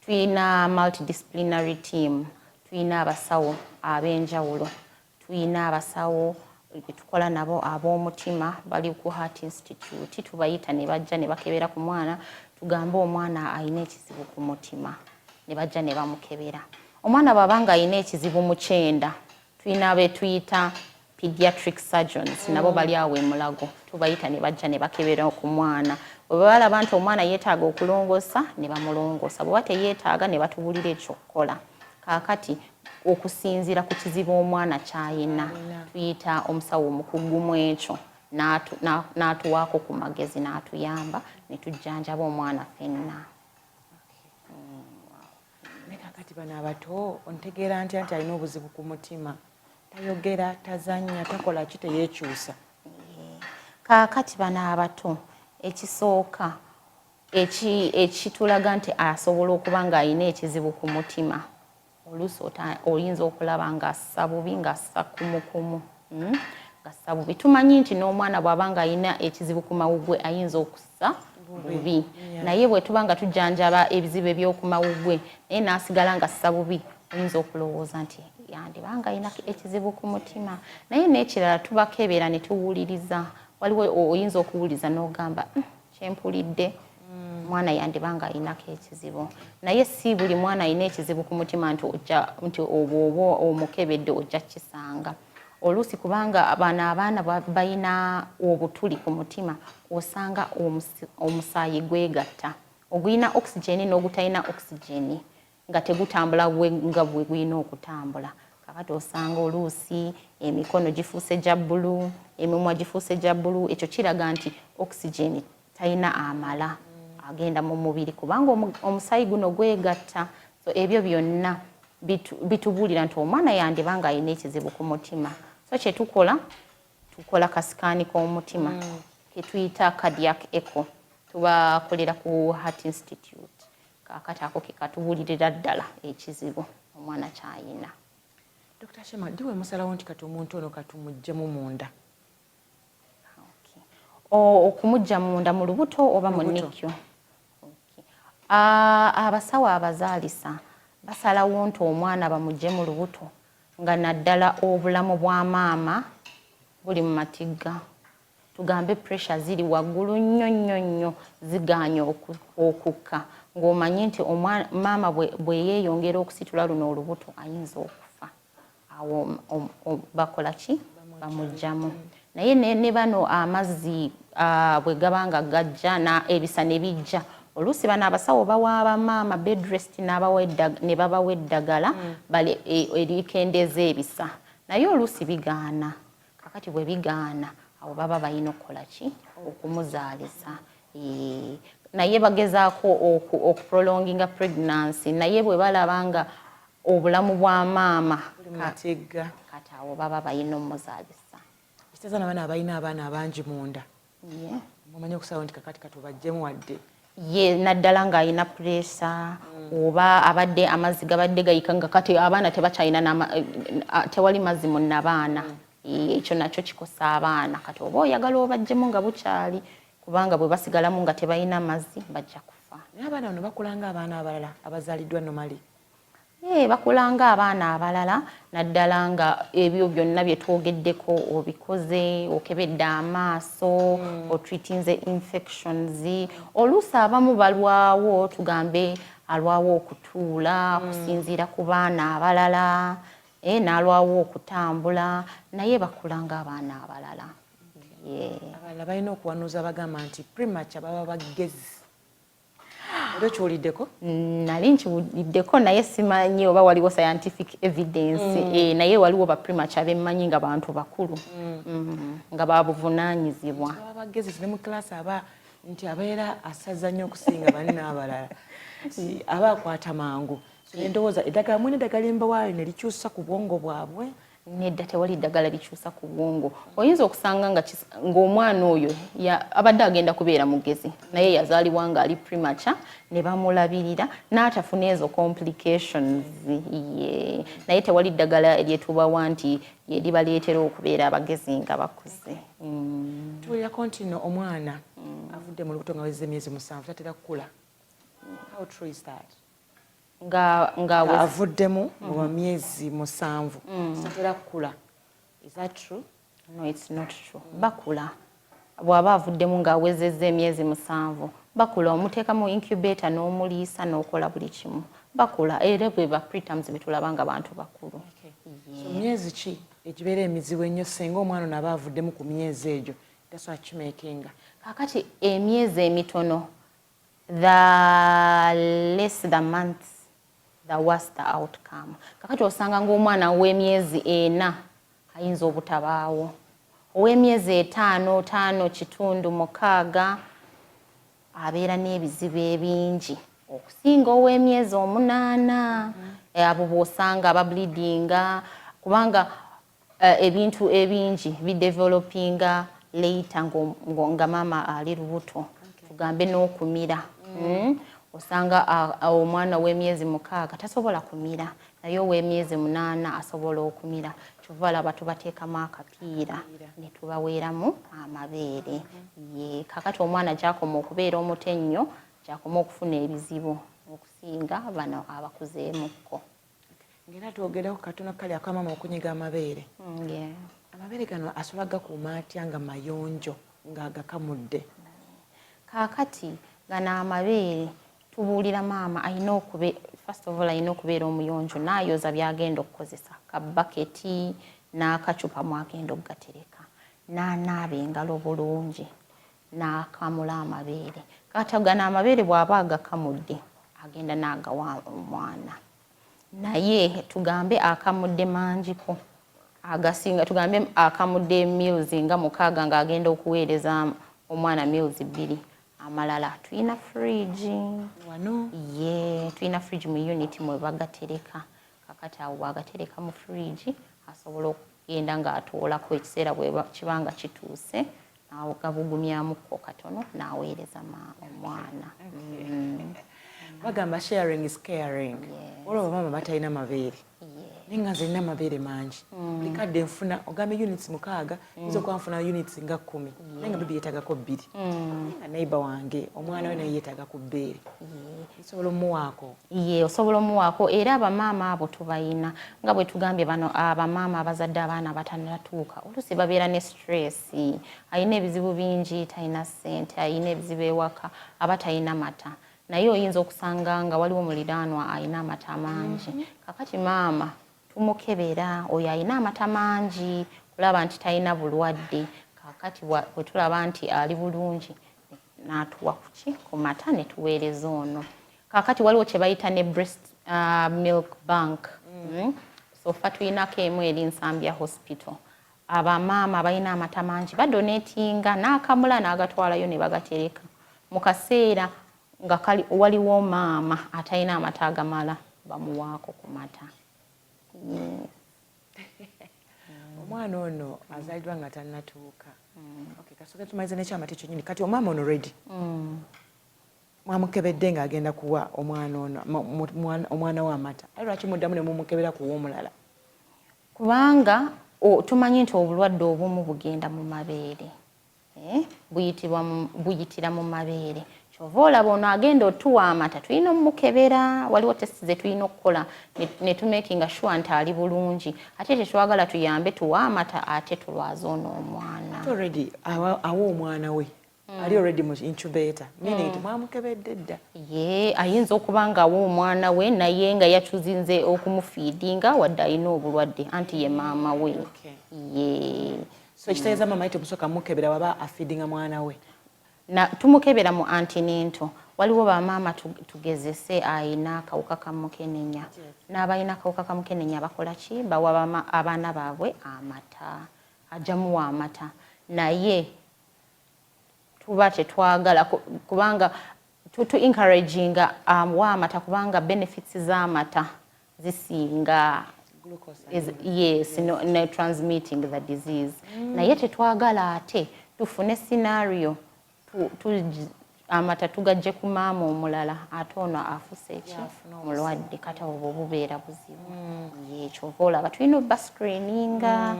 Speaker 2: tuyina multidisciplinary team, tuyina abasawo ab'enjawulo, tuyina abasawo tukola nabo ab'omutima bali ku Heart Institute, tubayita ne bajja ne bakebera ku mwana tugambe omwana alina ekizibu ku mutima ne bajja ne bamukebera. Omwana bw'abanga alina ekizibu mu kyenda tuyina be tuyita pediatric surgeons nabo bali awo e Mulago tubayita ne bajja ne bakebera ku mwana. Bwe balaba nti omwana yeetaaga okulongoosa ne bamulongoosa, bwe teyeetaaga ne batubuulira ekyokukola. Kaakati okusinziira ku kizibu omwana ky'ayina tuyita omusawo omukugu mu ekyo n'atuwaako ku magezi n'atuyamba ne tujjanjaba omwana ffenna.
Speaker 1: Ne kaakati bano abato ontegeera ntya nti alina obuzibu ku mutima? Tayogera, tazannya, takola ki, teyeekyusa?
Speaker 2: Kaakati bano abato ekisooka ekitulaga nti asobola okuba ng'alina ekizibu ku mutima oluusi oyinza okulaba ng'assa bubi ng'assa kumukumu ng'assa bubi. Tumanyi nti n'omwana bw'aba ng'alina ekizibu ku mawuggwe ayinza okussa bubi, naye bwe tuba nga tujjanjaba ebizibu eby'oku mawuggwe naye n'asigala ng'assa bubi oyinza okulowooza nti yandiba ng'alina ekizibu ku mutima. Naye n'ekirala tubakebera ne tuwuliriza. Waliwo oyinza okuwuliza n'ogamba kyempulidde mwana yandiba ng'alinako ekizibu, naye si buli mwana alina ekizibu ku mutima nti obwoba omukebedde ojja kisanga. Oluusi kubanga bano abaana balina obutuli ku mutima osanga omusaayi gwegatta, ogulina oxygeni n'ogutalina oxygeni nga tegutambula nga bwe gulina okutambula. Kakati osanga oluusi emikono gifuuse gya bbulu, emimwa gifuuse gya bbulu, ekyo kiraga nti oxygeni talina amala agenda mu mubiri kubanga omusaayi guno gwegatta. So ebyo byonna bitubuulira nti omwana yandiba ng'alina ekizibu ku mutima. So kye tukola kasikaani k'omutima ke tuyita cardiac echo tubakolera ku Heart Institute. Kaakati ako ke katubuulirira ddala ekizibu omwana ky'alina.
Speaker 1: Dr. Shema, diwe musalawo nti kati omuntu ono katumuggyemu munda?
Speaker 2: Okumugya munda mu lubuto oba mu NICU? Abasawo abazaalisa basalawo nti omwana bamugye mu lubuto nga naddala obulamu bwa maama buli mu matigga. Tugambe pressure ziri waggulu nnyo nnyo nnyo zigaanye okukka ng'omanyi nti maama bwe yeeyongera okusitula luno olubuto ayinza okufa. Awo bakola ki? Bamugyamu. Naye ne bano amazzi bwe gaba nga gajja ebisa ne bijja oluusi bano abasawo bawa abamaama bed rest ne babawa eddagala erikendeeza ebisa, naye oluusi bigaana. Kakati bwe bigaana awo baba balina okukola ki? Okumuzaalisa. Naye bagezaako okuprolonginga pregnancy, naye bwe balaba nga obulamu bwa maama kati awo baba balina omuzaalisa.
Speaker 1: Ekitegeeza n'abaana abalina abaana abangi munda mumanyi okusalawo nti kakati katubaggyemu wadde
Speaker 2: naddala ng'alina pureesa oba abadde amazzi gabadde gayika nga kati abaana tebakyalina tewali mazzi mu nnabaana. Ekyo nakyo kikosa abaana. Kati oba oyagala obaggyemu nga bukyali kubanga bwe basigalamu nga tebalina mazzi bajja kufa.
Speaker 1: Naye abaana bano bakulanga abaana abalala abazaaliddwa nomali?
Speaker 2: Bakulanga abaana abalala naddala nga ebyo byonna bye twogeddeko obikoze, okebedde amaaso, otreatinze infections. Oluusi abamu balwawo, tugambe alwawo okutuula okusinziira ku baana abalala, n'alwawo okutambula, naye bakulanga abaana abalala.
Speaker 1: Abalala balina okuwanuuza bagamba nti premature baba bagezi. Olwo kyoliddeko?
Speaker 2: Nali nkiwuliddeko naye simanyi oba waliwo scientific evidence naye waliwo ba premature bemmanyi nga bantu bakulu nga babuvunaanyizibwa.
Speaker 1: Abagezi ne mu class nti abeera asaza nnyo okusinga banne n'abalala aba akwata mangu. Ndowooza eddagala mwene eddagala embawaayo ne likyusa ku bwongo bwabwe.
Speaker 2: Nedda tewali ddagala likyusa ku bwongo. Oyinza okusanga ng'omwana oyo abadde agenda kubeera mugezi naye yazaalibwa ng'ali premature ne bamulabirira n'atafuna ezo complications. Naye tewali ddagala eryetubawa nti lyeribaleetera okubeera abagezi nga bakuze.
Speaker 1: Tuwulirako nti nno omwana avudde mu lubuto nga wezze emyezi 7 tatera kukula. How true is that?
Speaker 2: nga
Speaker 1: avuddemu mu myezi 7 tatera kukula. Is that true?
Speaker 2: No, it's not true. Bakula bw'aba avuddemu ng'awezezza emyezi 7 bakula, omuteeka mu incubator n'omuliisa n'okola buli kimu bakula era bwe ba preterms betulaba nga bantu bakulu.
Speaker 1: So myezi ki egibeera emizibu ennyo singa omwana ono aba avuddemu ku myezi egyo? That's what you making.
Speaker 2: Kakati emyezi emitono, the less the months the worse the outcome. Kakati osanga ng'omwana w'emyezi 4 ayinza obutabaawo, ow'emyezi 5 kitundu 6 abeera n'ebizibu ebingi okusinga ow'emyezi 8. Abo bw'osanga abableedinga kubanga ebintu ebingi bidevelopinga later nga mama ali lubuto. Tugambe n'okumira. Osanga omwana w'emyezi 6 tasobola kumira naye ow'emyezi 8 asobola okumira. Kyova laba tubateekamu akapiira ne tubaweeramu amabeere. Kakati omwana gy'akoma okubeera omutennyo gy'akoma okufuna ebizibu okusinga bano abakuzeemukko.
Speaker 1: Ngera twogerako katono kali akamama okunyiga amabeere. Amabeere gano asobola gakuuma atya nga mayonjo ng'agakamudde?
Speaker 2: Kakati gano amabeere tubuulira maama alina first of all alina okubeera omuyonjo n'ayoza by'agenda okukozesa kabaketi n'akacupa mwagenda okugatereka n'anaaba engalo bulungi n'akamula amabeere. Kati gano amabeere bw'aba agakamudde agenda n'agawa omwana, naye tugambe akamudde mangiko agasinga, tugambe akamudde meals nga 6 ng'agenda okuweereza omwana meals 2 amalala tuyina fridge
Speaker 1: wano.
Speaker 2: Tuyina fridge mu unit mwe bagatereka. Kakati awo bw'agatereka mu fridge asobola okugenda ng'atoolako ekiseera bwe kibanga kituuse awo gabugumyamukko katono n'aweereza omwana.
Speaker 1: Bagamba sharing is caring. Olwo bamama batalina mabeere naye nga nze nina amabeere mangi buli kadde nfuna ogambe units 6 nza okuba nfuna units nga 10 naye nga bibi yeetagako 2 nga neighbor wange omwana we naye yeetagako bbeere osobola omuwaako.
Speaker 2: Osobola omuwaako era abamaama abo tubayina nga bwe tugambye bano abamaama abazadde abaana batannatuuka oluusi babeera ne stress, ayina ebizibu bingi, talina ssente, ayina ebizibu ewaka, aba talina mata. Naye oyinza okusanga nga waliwo muliraanwa ayina amata mangi. Kakati maama tumukebera oyo ayina amata mangi kulaba nti talina bulwadde. Kakati bwe tulaba nti ali bulungi n'atuwa ku mata ne tuweereza ono. Kakati waliwo kye bayita ne breast milk bank. So ffe tulinako emu eri Nsambya hospital. Abamaama balina amata mangi badonetinga n'akamula n'agatwalayo ne bagatereka mu kaseera nga waliwo maama atalina amata agamala bamuwaako ku mata.
Speaker 1: Omwana ono azaalibwa nga tannatuuka. Kasooka tumalize n'ekyamata ekyo nnyini. Kati omama ono ready? Mwamukebedde ng'agenda kuwa omwana ono omwana we amata. Aye lwaki muddamu ne mumukebera kuwa omulala?
Speaker 2: Kubanga tumanyi nti obulwadde obumu bugenda mu mabeere, buyitira mu mabeere. Kyova olaba ono agenda otuwa amata tulina omukebera, waliwo testi ze tulina okukola ne tumakinga sure nti ali bulungi. Ate tetwagala tuyambe tuwa amata ate tulwaza ono omwana.
Speaker 1: Already awa omwana we ali already mu incubator meaning mwamukebedde dda.
Speaker 2: Ayinza okuba nga awa omwana we naye nga yakyuzinze okumufiidinga wadde alina obulwadde anti ye maama we.
Speaker 1: So ekitegeeza maama ye temusooka mukebera waba afiidinga mwana we?
Speaker 2: Tumukebera mu antenatal waliwo bamaama tugezese ayina akawuka ka mukenenya n'abalina akawuka ka mukenenya bakola ki bawa abaana baabwe amata ajamuwa amata naye tuba tetwagala kubanga tu encouraginga wa amata kubanga benefits z'amata zisinga yes no transmitting the disease naye tetwagala ate tufune scenario amata tugajje ku maama omulala ate ono afuse eki mulwadde kata obwo bubeera buzibu yekyo olaba tulina obba screeninga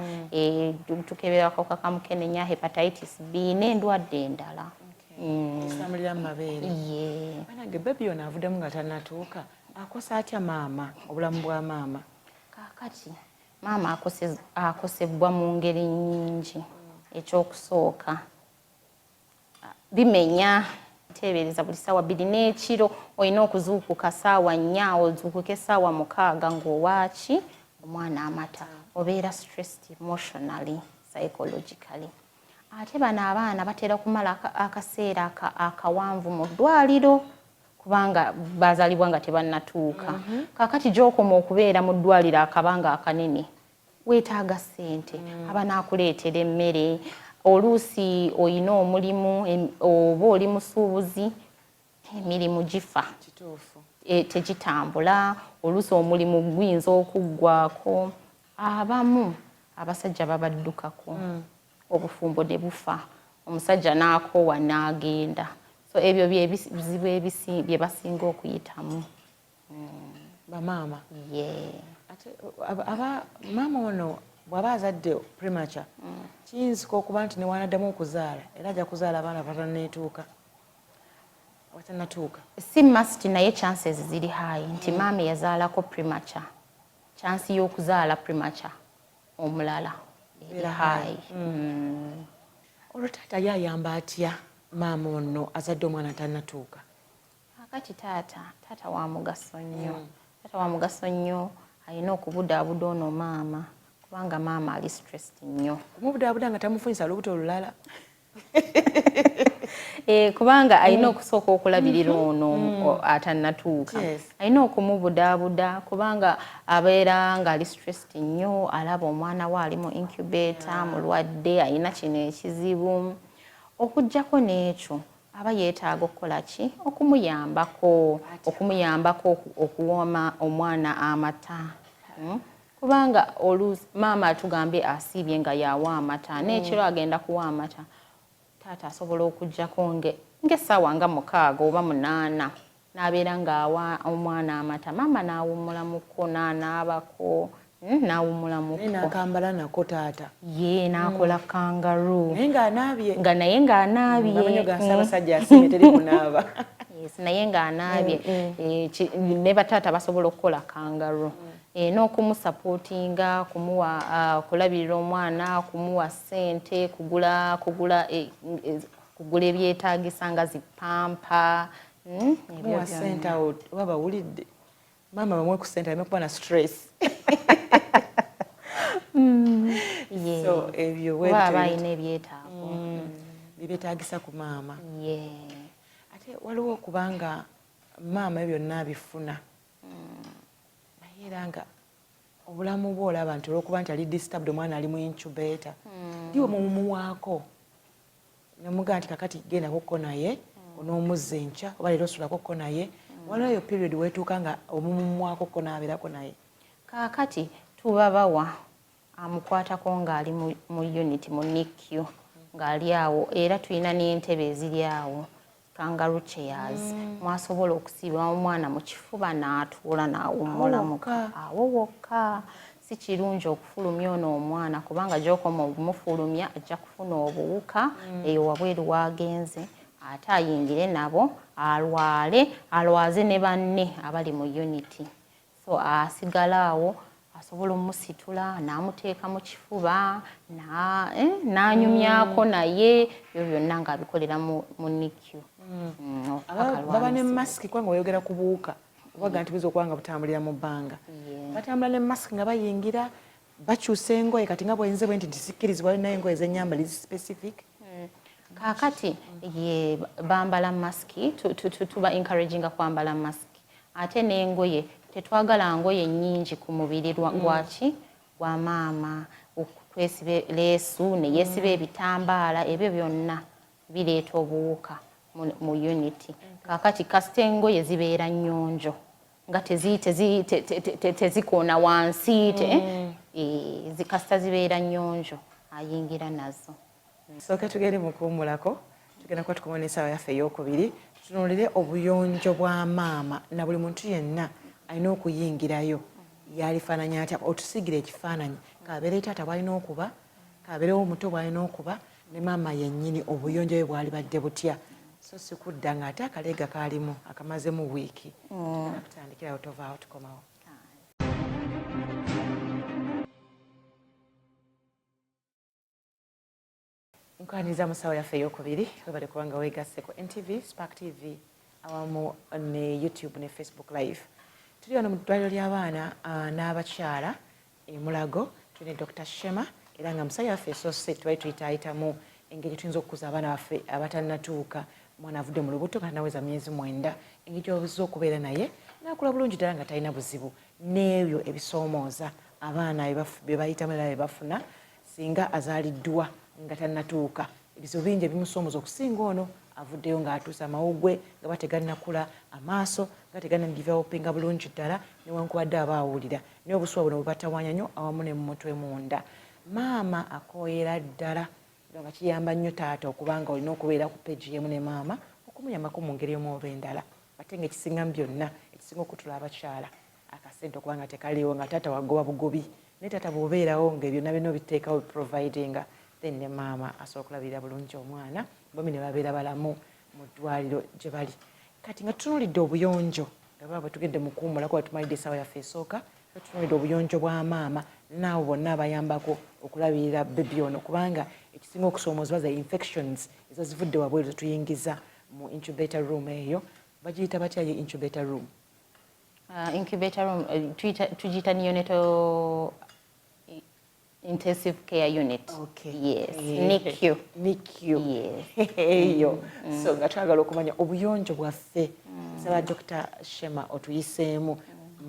Speaker 2: tukebera akawuka ka mukenenya hepatitis B n'endwadde endala
Speaker 1: esamulira mu mabeere banange bebi ono avuddemu nga tannatuuka akosa atya maama obulamu bwa maama
Speaker 2: kakati maama akosebwa mu ngeri nnyingi ekyokusooka bimenya tebereza buli ssaawa 2 n'ekiro olina okuzuukuka ssaawa 4 ozuukuke ssaawa 6 ng'owaaki omwana amata obeera stressed emotionally psychologically ate bano abaana batera kumala akaseera akawanvu mu ddwaliro kubanga bazaalibwa nga tebannatuuka kakati gy'okoma okubeera mu ddwaliro akabanga akanene weetaaga ssente abanaakuleetera emmere oluusi oyina omulimu oba oli musuubuzi emirimu gifa tegitambula oluusi omulimu guyinza okuggwako abamu abasajja babaddukako obufumbo ne bufa omusajja n'akoowa n'agenda so ebyo byebizibu bye basinga okuyitamu
Speaker 1: bamaama ate maama ono bw'aba azadde premature kiyinzika okuba nti newaanaddamu okuzaala era ajja kuzaala abaana watannatuuka
Speaker 2: si must naye chances ziri high nti maama yazaalako premature chance y'okuzaala premature omulala eri high
Speaker 1: olwo taata yayamba atya maama ono azadde omwana tannatuuka
Speaker 2: akati taata wa mugaso nnyo taata wa mugaso nnyo alina okubudaabuda ono maama kubanga maama ali stressed nnyo
Speaker 1: kumubudaabuda nga tamufunyisa olubuto olulala
Speaker 2: kubanga alina okusooka okulabirira ono atannatuuka alina okumubudaabuda kubanga abeera nga ali stressed nnyo alaba omwana we ali mu incubator mulwadde alina kino ekizibu okuggyako n'ekyo aba yeetaaga okukola ki okumuyambako okuwooma omwana amata kubanga oluusi maama atugambye asiibye nga yawa amata n'ekiro agenda kuwa amata taata asobola okuggyako ng'essaawa nga 6 oba 8 n'abeera ng'awa omwana amata maama n'awummulamuko n'anaabako n'awummulamuko
Speaker 1: n'akambala nako taata
Speaker 2: ye n'akola kangaroo
Speaker 1: naye ng'anaabye
Speaker 2: naye
Speaker 1: abasajja asiimye teri kunaaba
Speaker 2: naye ng'anaabye ne bataata basobola okukola kangaroo n'okumusapootinga kumuwa kulabirira omwana kumuwa ssente kugula ebyetaagisa nga zipampa
Speaker 1: kumuwa ssente awo oba bawulidde maama bamwe ku ssente alina kuba na stress so ebyo
Speaker 2: aba alina ebyetaago
Speaker 1: byetaagisa ku maama ate waliwo okubanga maama ebyo byonna abifuna naye era nga obulamu bwe olaba nti olwokuba nti ali disturbed omwana ali mu incubator ndiwe mumuwaako nemugaa nti kakati gendakokko naye onoomuzza enkya oba leero osulakokko naye waliwo eyo period weetuuka nga omumumwakokko n'abeerako naye
Speaker 2: kaakati tubabawa amukwatako ng'ali mu unit mu NICU ng'ali awo era tulina n'entebe eziri awo kangaroo chairs mwasobola okusiiba omwana mu kifuba n'atuula n'awummulamuko awo wokka si kirungi okufulumya ono omwana kubanga gy'okoma okumufulumya ajja kufuna obuwuka eyo wabweru wagenze ate ayingire nabo alwaze ne banne abali mu unity so asigala awo asobola omusitula n'amuteeka mu kifuba n'anyumyako naye byo byonna ng'abikolera mu NICU.
Speaker 1: Baba ne masiki kubanga oyogera ku buwuka obaga nti buyinza okuba nga butambulira mu bbanga batambula ne masiki nga bayingira bakyusa engoye kati nga bwenze bwe nti tisikkirizibwa naye engoye ez'ennyambala ezi specific
Speaker 2: Kakati ye bambala maski tuba encouraging kwambala maski ate n'engoye tetwagala ngoye nnyingi ku mubiri gwaki gwa maama twesibe leesu ne yesibe ebitambaala ebyo byonna bireeta obuwuka mu unity. Kakati kasita engoye zibeera nnyonjo nga tezikoona wansi kasita zibeera nnyonjo ayingira nazo.
Speaker 1: Sooka tugende mu kuwummulako tugenda kuba tukomawo n'essaawa yaffe ey'okubiri tutunuulire obuyonjo bwa maama na buli muntu yenna alina okuyingirayo yalifaananya atya otusigira ekifaananyi kabeere taata bw'alina okuba kabeerewo omuto bw'alina okuba ne maama yennyini obuyonjo bwe bwali badde butya so si kudda ng'ate akaleega kaalimu akamazemu wiiki kutandikirawo tovaawo tukomawo. Nkwaniriza mu ssaawa yaffe ey'okubiri webale kubanga weegasseko NTV, Spark TV awamu ne YouTube ne Facebook Live. Tuli wano mu ddwaliro ly'abaana n'abakyala e Mulago tulina Dr. Shema era nga musaayi waffe esoose tubali tuyitaayitamu engeri tuyinza okukuza abaana baffe abatannatuuka mwana avudde mu lubuto nga tanaweza myezi 9 engeri gy'obuziza okubeera naye n'akula bulungi ddala nga talina buzibu n'ebyo ebisoomooza abaana bye bayitamu era bye bafuna singa azaaliddwa nga tannatuuka ebizibu bingi ebimusoomooza okusinga ono avuddeyo ng'atuusa amawuggwe nga bategannakula amaaso nga tegannadevelopinga bulungi ddala newankubadde aba awulira naye obusuwa buno bwe batawaanya nnyo awamu ne mu mutwe munda. Maama akooyera ddala nga kiyamba nnyo taata okubanga olina okubeera ku peegi yemu ne maama okumuyambako mu ngeri emu oba endala ate ng'ekisingamu byonna ekisinga okutula abakyala akasente okubanga tekaliwo nga taata wagoba bugobi naye taata bw'obeerawo nga byonna byonna obiteekawo biprovidinga then ne maama asobola okulabirira bulungi omwana bomi ne babeera balamu mu ddwaliro gye bali. Kati nga tutunuulidde obuyonjo nga baba tugende mu kuwummula kuba tumalidde essaawa yaffe esooka tutunuulidde obuyonjo bwa maama naawe bonna abayambako okulabirira bebi ono kubanga ekisinga okusoomooza baza infections ezo zivudde wabweru zetuyingiza mu incubator room eyo bagiyita batya ye incubator room?
Speaker 2: Incubator room tugiyita neonatal intensive care unit.
Speaker 1: Okay.
Speaker 2: Yes. NICU.
Speaker 1: NICU.
Speaker 2: Yes.
Speaker 1: Eyo. So nga twagala okumanya obuyonjo bwaffe. Saba Dr. Shema otuyiseemu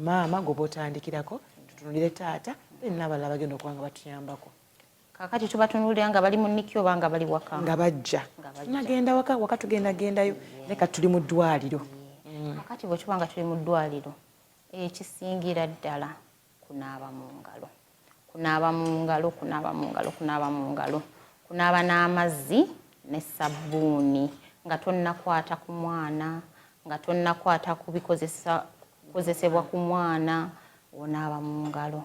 Speaker 1: maama gwoba otandikirako tutunulire taata then n'abalala bagenda okubanga batuyambako.
Speaker 2: Kakati tubatunuulira nga bali mu NICU oba nga bali waka?
Speaker 1: Nga bajja. Tunagenda waka tugendagendayo leka tuli mu ddwaliro.
Speaker 2: Kakati bwe tuba nga tuli mu ddwaliro ekisingira ddala kunaaba mu ngalo. Kunaaba n'amazzi ne sabbuuni nga tonnakwata ku mwana nga tonnakwata ku bikozesebwa ku mwana onaaba mu ngalo.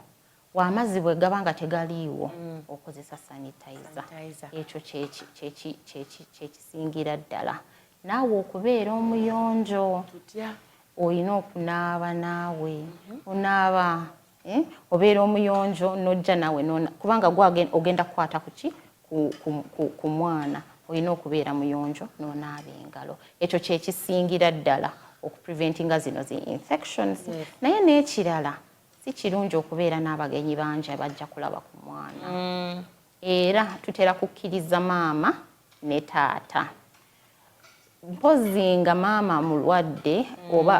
Speaker 2: W'amazzi bwe gaba nga tegaliiwo okozesa sanitizer. Ekyo kyekisingira ddala. Naawe okubeera omuyonjo olina okunaaba naawe onaaba obeera omuyonjo n'ojja nawe kubanga ogenda kukwata ku mwana olina okubeera muyonjo n'onaaba engalo. Ekyo kyekisingira ddala okupreventinga zino zi infections. Naye n'ekirala si kirungi okubeera n'abagenyi bangi abajja kulaba ku mwana. Era tutera kukkiriza maama ne taata. Mpozi nga maama mulwadde oba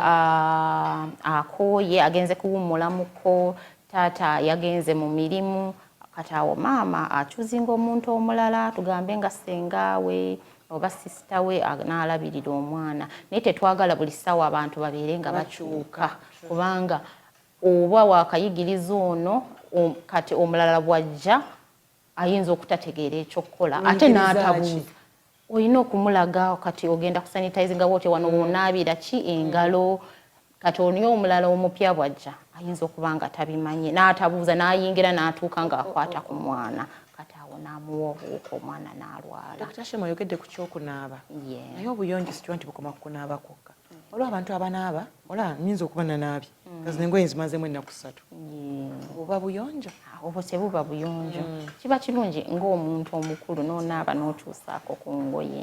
Speaker 2: akooye agenze kuwummulamuko taata yagenze mu mirimu kati awo maama akyuzinga omuntu omulala tugambe nga sengaawe oba sisita we n'alabirira omwana naye tetwagala buli ssaawa abantu babeere nga bakyuka kubanga oba wakayigiriza ono kati omulala bw'ajja ayinza okutategeera ekyokukola ate n'atabuuza. Olina okumulaga kati ogenda kusanitizinga wote wano wonaabira ki engalo kati oniyo omulala omupya bw'ajja ayinza okuba nga tabimanyi n'atabuuza n'ayingira n'atuuka ng'akwata ku mwana kati awo n'amuwa obuwuka omwana n'alwala.
Speaker 1: Dr. Shema oyogedde ku kyokunaaba naye obuyonjo si nti bukoma ku kunaaba kwokka olwa abantu abanaaba ola nyinza okuba nanaabye kazi nengoye zimazeemu ennaku 3 oba buyonjo
Speaker 2: obo tebuba buyonjo kiba kirungi ng'omuntu omukulu n'onaaba n'okyusaako ku ngoye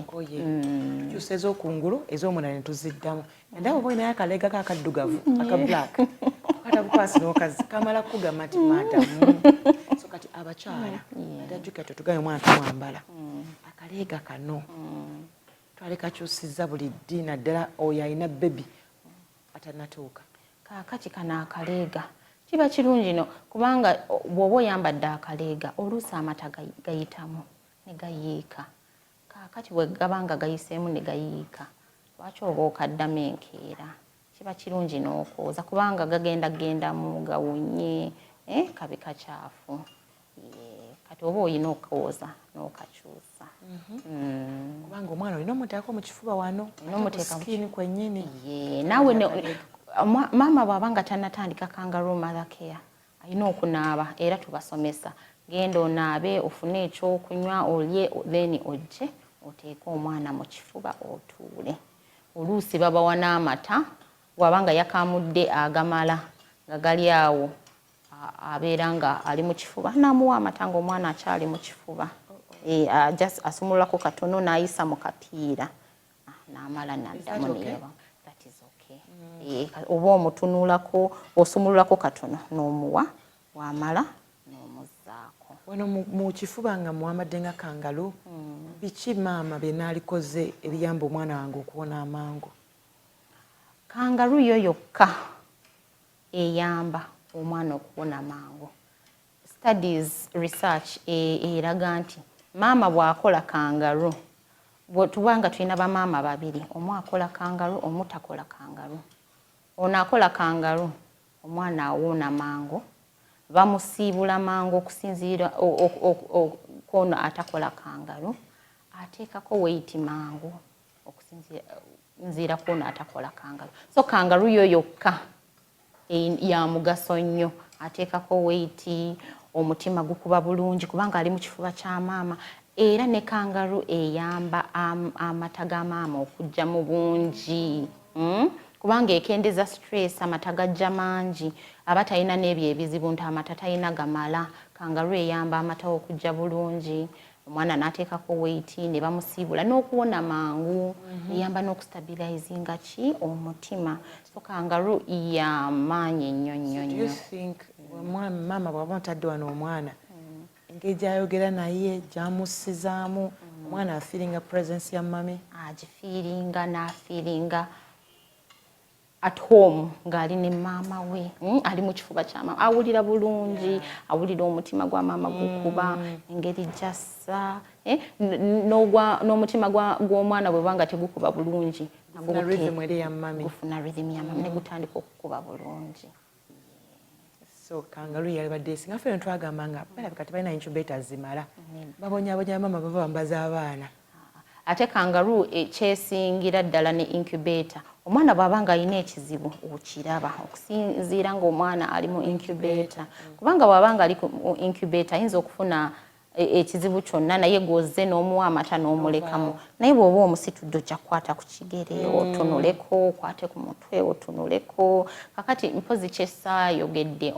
Speaker 1: kyusa ez'okungulu ez'omunda ne tuziddamu endaba oba olinayo akaleega kakaddugavu aka black katabukwasi n'okazi kamala kugamba nti madamu so kati abakyala adajjuka tetugabe omwana tumwambala akaleega kano twali kakyusizza buli ddi naddala oyo alina bebi atannatuuka
Speaker 2: kaakati kano akaleega kiba kirungi no kubanga bw'oba oyambadde akaleega oluusi amata gayitamu ne gayiika kaakati bwe gabanga gayiseemu ne gayiika lwaki oba okaddamu enkeera kiba kirungi n'okwoza kubanga gagenda gawunye kabe kacaafu kati oba olina okwoza n'okakyusa
Speaker 1: kubanga omwana olina omuteekako mu kifuba wano skini kwennyini
Speaker 2: naawe maama bw'abanga tannatandika kangaroo mother care alina okunaaba era tubasomesa genda onaabe ofune ekyokunywa olye then ojje oteeke omwana mu kifuba otuule oluusi babawa n'amata bw'abanga yakamudde agamala nga gali awo abeera nga ali mu kifuba n'amuwa amata ng'omwana akyali mu kifuba asumululako katono n'ayisa mu kapiira n'amala n'addamu neeba that is okay oba omutunulako osumululako katono n'omuwa wamala n'omuzzaako
Speaker 1: wano mu kifuba nga muwambadde nga kangalu biki maama bye naalikoze ebiyamba omwana wange okuwona amangu
Speaker 2: kangalu yo yokka eyamba omwana okuwona mangu studies research eraga nti maama bw'akola kangalu tubanga tulina bamaama babiri omu akola kangalu omu takola kangalu ono akola kangalu omwana awona mangu bamusiibula mangu okusinziira kono atakola kangalu ateekako weight mangu okusinziira kono atakola kangalu so kangalu yo yokka ya mugaso nnyo ateekako weight omutima gukuba bulungi kubanga ali mu kifuba kya maama era ne kangaru eyamba amata ga maama okujja mu bungi kubanga ekendeza stress amata gajja mangi aba talina n'ebyo ebizibu nti amata talina gamala kangaru eyamba amata okujja bulungi omwana n'ateekako weight ne bamusiibula n'okuwona mangu eyamba n'okustabilizinga ki omutima so kangaru yamaanyi nnyo nnyo nnyo
Speaker 1: maama bw'aba mutadde wano omwana engeri gy'ayogera naye gy'amussizaamu omwana afiiringa presence ya mami
Speaker 2: agifiiringa n'afiiringa at home ng'ali ne maama we ali mu kifuba kya maama awulira bulungi awulira omutima gwa maama gukuba engeri gyassa n'omutima gw'omwana bwe bwanga tegukuba bulungi
Speaker 1: gufuna rhythm eri ya mami
Speaker 2: ne gutandika okukuba bulungi
Speaker 1: so kangalu yalibadde esinga ffe twagamba nga balabika tebalina incubators zimala babonyabonya maama bava bambaza abaana
Speaker 2: ate kangaru kyesingira ddala ne incubator omwana bw'abanga alina ekizibu okiraba okusinziira ng'omwana ali mu incubator kubanga bw'abanga ali mu incubator ayinza okufuna ekizibu kyonna naye gwoze n'omuwa amata n'omulekamu naye bw'oba omusitudde ojja kukwata ku kigere otunuleko okwate ku mutwe otunuleko kakati mpozi kyesaayogedde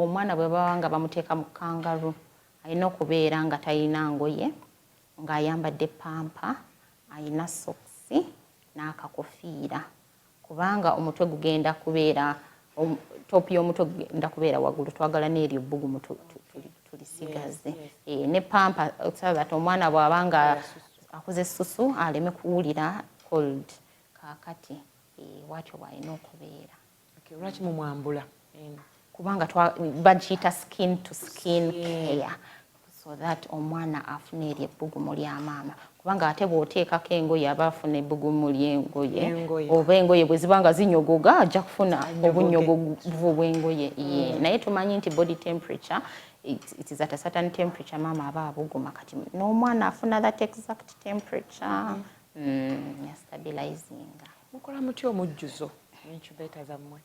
Speaker 2: omwana bwe baba nga bamuteeka mu kangaru alina okubeera nga talina ngoye ng'ayambadde pampa alina sokisi n'akakofiira kubanga omutwe gugenda kubeera topu y'omutwe gugenda kubeera waggulu twagala n'eryo bbugumu tulisigaze ne pampa so that omwana bw'abanga akuze essusu aleme kuwulira cold kaakati watyo bw'alina okubeera
Speaker 1: lwaki mumwambula
Speaker 2: kubanga bagiyita skin to skin care so that omwana afuna eryo ebbugumu lya maama kubanga ate bw'oteekako engoye aba afuna ebbugumu ly'engoye oba engoye bwe ziba nga zinyogoga ajja kufuna obunyogovu bw'engoye naye tumanyi nti body temperature it is at a certain temperature maama aba abuguma kati n'omwana afuna that exact temperature stabilizinga
Speaker 1: mukola mutya omujjuzo incubator zammwe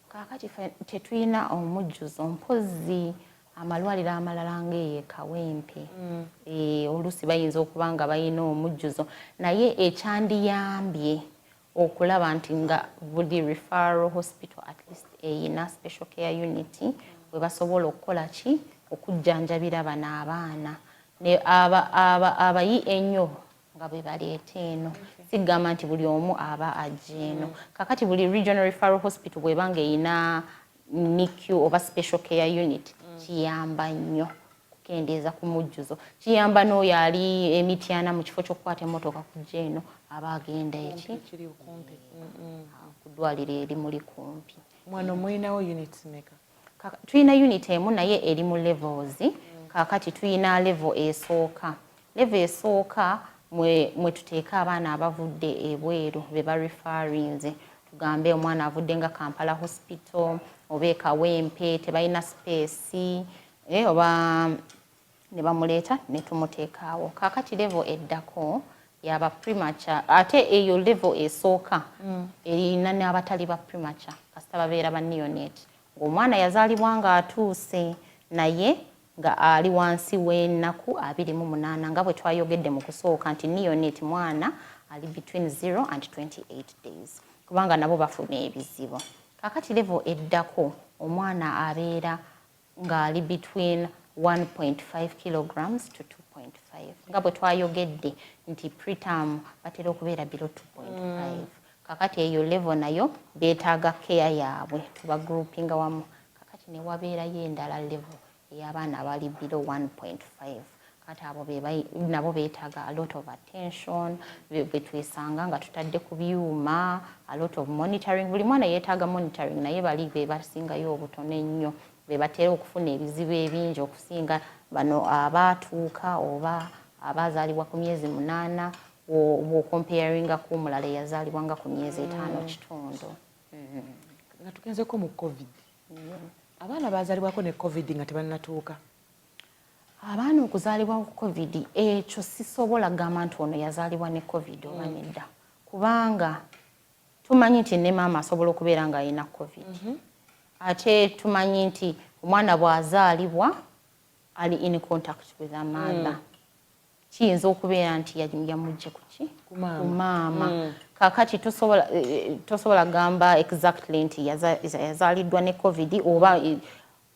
Speaker 2: kaakati tetulina omujjuzo mpozi amalwaliro amalala ng'eyo Kawempe oluusi bayinza okuba nga balina omujjuzo naye ekyandiyambye okulaba nti nga buli referral hospital at least eyina special care unit bwe basobola okukola ki okujjanjabira bano abaana ne abayi ennyo nga bwe baleeta eno sigamba nti buli omu aba ajja eno kakati buli regional referral hospital bwebanga eyina NICU oba special care unit kiyamba nnyo kukendeeza ku mujjuzo kiyamba n'oyo ali Emityana mu kifo ky'okukwata emmotoka kujja eno aba agenda eki ku ddwaliro erimuli kumpi.
Speaker 1: Mwano mulinawo units meka?
Speaker 2: Tulina unit emu naye eri mu levels kakati tulina level esooka. Level esooka mwe tuteeka abaana abavudde ebweru be barefarinze tugambe omwana avudde nga Kampala hospital oba Kawempe tebalina space oba ne bamuleeta ne tumuteekaawo. Kakati level eddako yaba premature ate eyo level esooka erina n'abatali ba premature kasita babeera ba neonate ng'omwana yazaalibwa nga atuuse naye nga ali wansi w'ennaku 28 nga bwe twayogedde mu kusooka nti neonate mwana ali between 0 and 28 days kubanga nabo bafuna ebizibu. Kakati level eddako omwana abeera ng'ali between 1.5 kilograms to 2.5 nga bwe twayogedde nti preterm batera okubeera below 2.5 kakati eyo level nayo beetaaga care yaabwe tuba groupinga wamu kakati ne wabeerayo endala level ey'abaana abali below 1.5 kati abo nabo beetaaga a lot of attention bwe twesanga nga tutadde ku byuma a lot of monitoring buli mwana yeetaaga monitoring naye bali be basingayo obutono ennyo be batera okufuna ebizibu ebingi okusinga bano abaatuuka oba abazaalibwa ku myezi 8 bw'okomparinga ku mulala eyazaalibwa nga ku myezi 5 kitundu.
Speaker 1: Nga tugenzeko mu covid abaana bazaalibwako ne covid nga tebannatuuka
Speaker 2: abaana okuzaalibwa ku covid ekyo sisobola kugamba nti ono yazaalibwa ne covid oba nedda kubanga tumanyi nti ne maama asobola okubeera nga alina covid ate tumanyi nti omwana bw'azaalibwa ali in contact with a mother kiyinza okubeera nti yamujje kuki ku maama kakati tosobola gamba exactly nti yazaaliddwa ne covid oba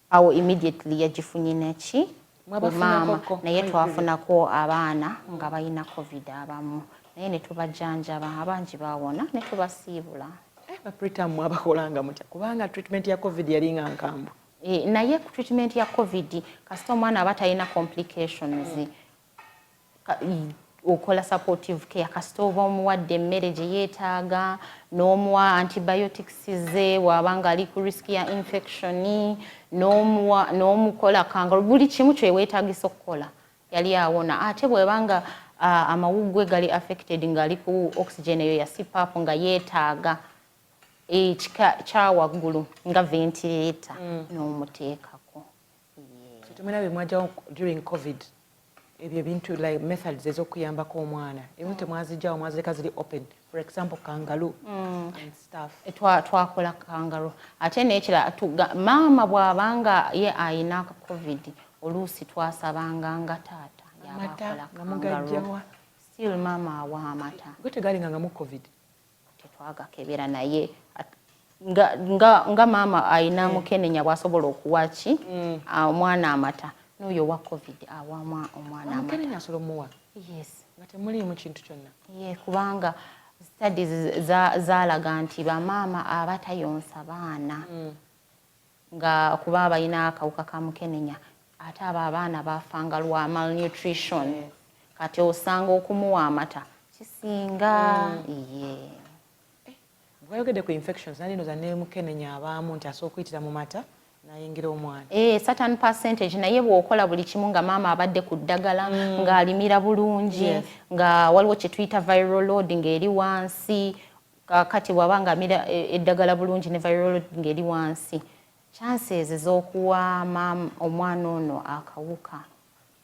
Speaker 2: awo immediately yagifunye neki ku maama naye twafunako abaana nga balina covid abamu naye ne tubajjanjaba abangi baawona ne tubasiibula.
Speaker 1: Preterm mwabakolanga mutya kubanga treatment ya covid yali nga nkambwe
Speaker 2: naye ku treatment ya covid kasita omwana aba talina complications okola supportive care kasita oba omuwadde emmere gye yeetaaga n'omuwa antibiotics ze wabanga ali ku risk ya infection n'omukola kangaroo buli kimu kye weetaagisa okukola yali awona ate bwebanga amawuggwe gali affected ng'ali ku oxygen eyo ya CPAP nga yeetaaga kyawaggulu nga ventilator n'omuteekako.
Speaker 1: Tumina bye mwajjawo during covid ebyo bintu like methods ez'okuyambako omwana ebimu temwazijjawo mwazireka ziri open for example kangaroo and stuff
Speaker 2: twakola kangaroo ate n'ekira maama bw'abanga ye ayina covid oluusi twasabanga nga taata yabakola kangaroo still maama awa amata
Speaker 1: gwe tegalinga nga mu covid
Speaker 2: tetwagakebera naye nga maama ayina mukenenya bw'asobola okuwa ki omwana amata n'oyo wa covid awa omwana amata
Speaker 1: mukenenya asobola omuwa
Speaker 2: yes
Speaker 1: nga temuliimu kintu kyonna
Speaker 2: kubanga studies zaalaga nti bamaama abatayonsa baana nga kuba balina akawuka ka mukenenya ate abo abaana bafanga lwa malnutrition kati osanga okumuwa amata kisinga
Speaker 1: bwayogedde ku infections nalinoza ne mukenenya abaamu nti asobola okuyitira mu mata nayingira omwana
Speaker 2: certain percentage naye bw'okola buli kimu nga maama abadde ku ddagala ng'alimira bulungi nga waliwo kye tuyita viral load ng'eri wansi kati bw'aba ng'amira eddagala bulungi ne viral load ng'eri wansi chances ez'okuwa omwana ono akawuka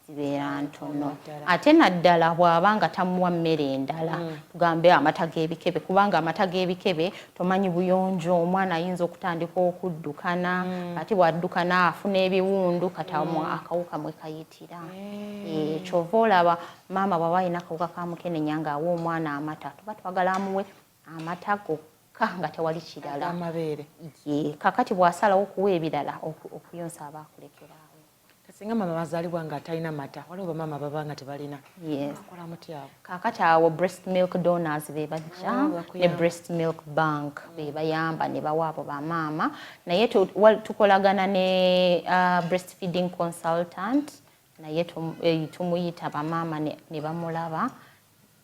Speaker 2: zibeera ntono ate naddala bw'aba nga tamuwa mmere endala tugambe amata g'ebikebe kubanga amata g'ebikebe tomanyi buyonjo omwana ayinza okutandika okuddukana ate bw'addukana afuna ebiwundu kati akawuka mwe kayitira kyova olaba maama bw'aba alina akawuka ka mukenenya ng'awa omwana amata tuba twagala amuwe amata gokka nga tewali kirala
Speaker 1: amabeere
Speaker 2: kakati bw'asalawo okuwa ebirala okuyonsa abaakulekeraawo
Speaker 1: singa mama bazaalibwa nga talina mata waliwo bamama baba nga tebalina akola mutya awo
Speaker 2: kakati awo breast milk donors be bajja ne breast milk bank be bayamba ne bawa abo bamaama naye tukolagana ne breastfeeding consultant naye tumuyita bamaama ne bamulaba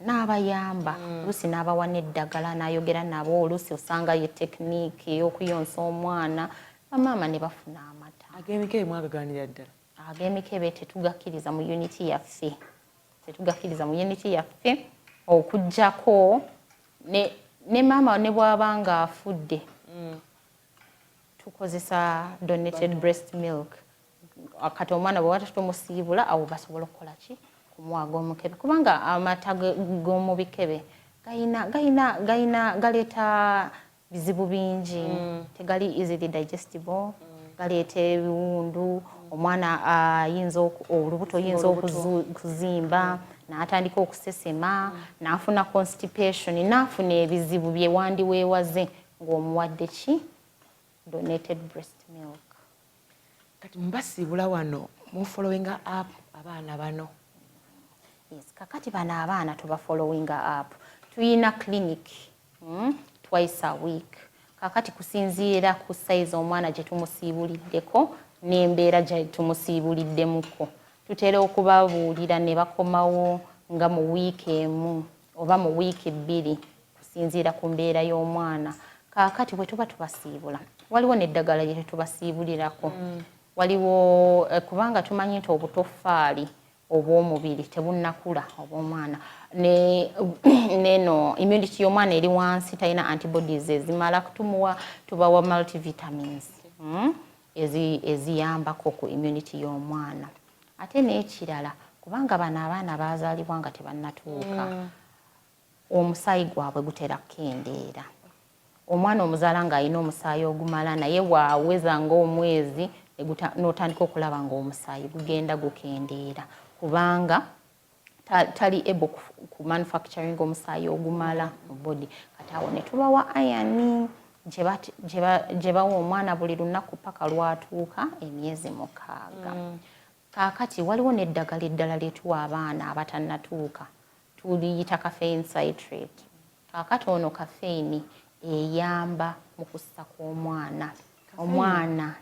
Speaker 2: n'abayamba oluusi n'abawa n'eddagala n'ayogera nabo oluusi osanga ye tekiniki ey'okuyonsa omwana bamaama ne bafuna amata
Speaker 1: ag'emikebe mwagaganira ddala
Speaker 2: ag'emikebe tetugakkiriza mu unity yaffe okuggyako ne maama ne bw'aba nga afudde tukozesa donated breast milk kati omwana bwe wata tumusiibula awo basobola okukola ki kumuwa ag'omukebe kubanga amata g'omu bikebe galeeta bizibu bingi tegali easily digestible galeeta ebiwundu omwana olubuto oyinza okuzimba n'atandika okusesema n'afuna constipation n'afuna ebizibu bye wandiweewaze ng'omuwadde ki donated breast milk
Speaker 1: kati mubasiibula wano mufollowinga up abaana bano
Speaker 2: kakati bano abaana tubafollowinga up tuyina clinic twice a week kakati kusinziira ku size omwana gye tumusiibuliddeko n'embeera gye tumusiibuliddemuko tutera okubabuulira ne bakomawo nga mu wiiki emu oba mu wiiki ebbiri kusinziira ku mbeera y'omwana kakati bwe tuba tubasiibula waliwo n'eddagala lye tubasiibulirako waliwo kubanga tumanyi nti obutoffaali obw'omubiri tebunnakula obw'omwana neno immunity y'omwana eri wansi talina antibodies ezimala tubawa multivitamins eziyambako ku immunity y'omwana ate n'ekirala kubanga bano abaana bazaalibwa nga tebannatuuka omusaayi gwabwe gutera kukendeera omwana omuzaala ng'alina omusaayi ogumala naye bw'aweza ng'omwezi n'otandika okulaba ng'omusaayi gugenda gukendeera kubanga tali able ku manufacturing omusaayi ogumala mu body kati awo ne tubawa iron gye bawa omwana buli lunaku paka lwatuuka emyezi 6 kaakati waliwo n'eddagala eddala lyetuwa abaana abatannatuuka tuliyita caffeine citrate kaakati ono caffeine eyamba mu kussa kw'omwana omwana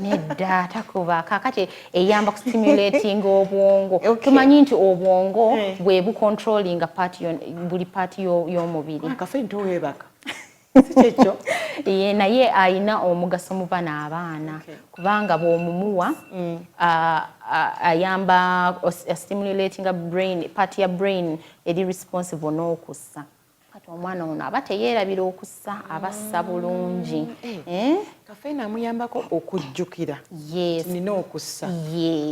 Speaker 2: nedda takuba kakati eyamba ku stimulating obwongo tumanyi nti obwongo bwe bucontrollinga buli paati y'omubiri
Speaker 1: caffeine towebaka
Speaker 2: kyekyo naye ayina omugaso mu bano abaana kubanga bw'omumuwa ayamba stimulating brain paati ya brain eri responsible n'okussa kati omwana ono aba teyeerabira okussa abassa bulungi
Speaker 1: caffeine amuyambako okujjukira nina okussa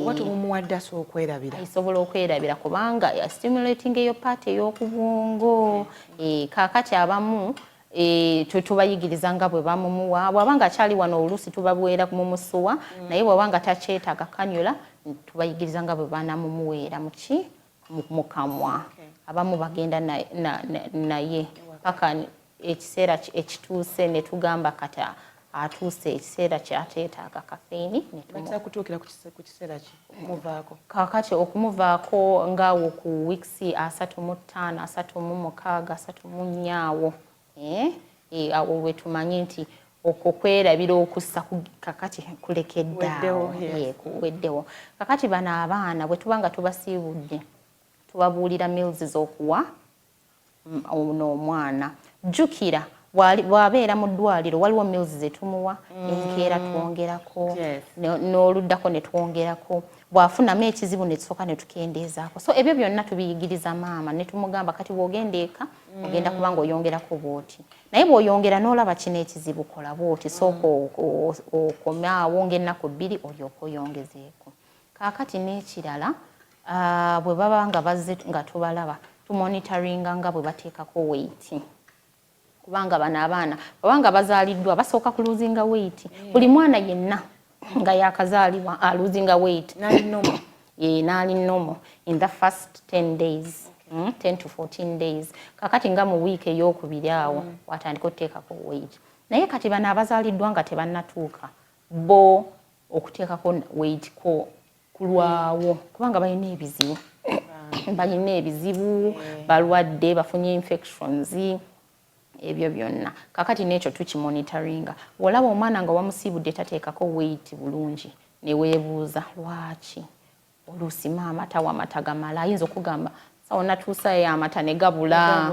Speaker 1: oba tomumuwadde asobola okwerabira
Speaker 2: asobola okwerabira kubanga stimulating eyo paati ey'okubwongo kaakati abamu tubayigiriza nga bwe bamumuwa bw'abanga akyali wano oluusi tubabuweera mumusuwa naye bw'abanga takyetaaga kanyula tubayigiriza nga bwe banamumuweera mu kamwa abamu bagenda naye paka ekiseera ekituuse ne tugamba kata atuuse ekiseera kyateetaaga kafeini
Speaker 1: kutuukira ku kiseera ki muvaako
Speaker 2: kakati okumuvaako ngaawo ku weeks 35 36 34 awo awo we tumanyi nti okwerabira okussa kakati kulekeddaawo kuweddewo kakati bano abaana bwe tuba nga tubasiibudde tubabuulira meals z'okuwa ono omwana jjukira bw'abeera mu ddwaliro waliwo meals ze tumuwa enkeera twongerako n'oluddako ne twongerako bw'afunamu ekizibu ne tusooka ne tukendeezaako so ebyo byonna tubiyigiriza maama ne tumugamba kati bw'ogenda eka ogenda kuba ng'oyongerako bw'oti naye bw'oyongera n'olaba kino ekizibu kola bw'oti sooka okomaawo ng'ennaku 2 olyoka oyongezeeko kaakati n'ekirala bwe baba nga bazze nga tubalaba tumonitoringa nga bwe bateekako weight kubanga bano abaana babanga bazaaliddwa basooka ku losing weight buli mwana yenna nga yakazaalibwa losing weight
Speaker 1: n'ali normal
Speaker 2: n'ali normal in the first 10 days 10 to 14 days. Kakati nga mu week ey'okubiri awo watandika okuteekako weight. Naye kati bano abazaaliddwa nga tebannatuuka bo okuteekako weight ko kulwawo kubanga balina ebizibu. Balina ebizibu, balwadde, bafunye infections, ebyo byonna. Kakati n'ekyo tukimonitoringa. Olaba omwana nga wamusiibudde tateekako weight bulungi ne weebuuza lwaki? Oluusi maama tawa amata gamala, ayinza okugamba sawa natuusayo amata ne gabula.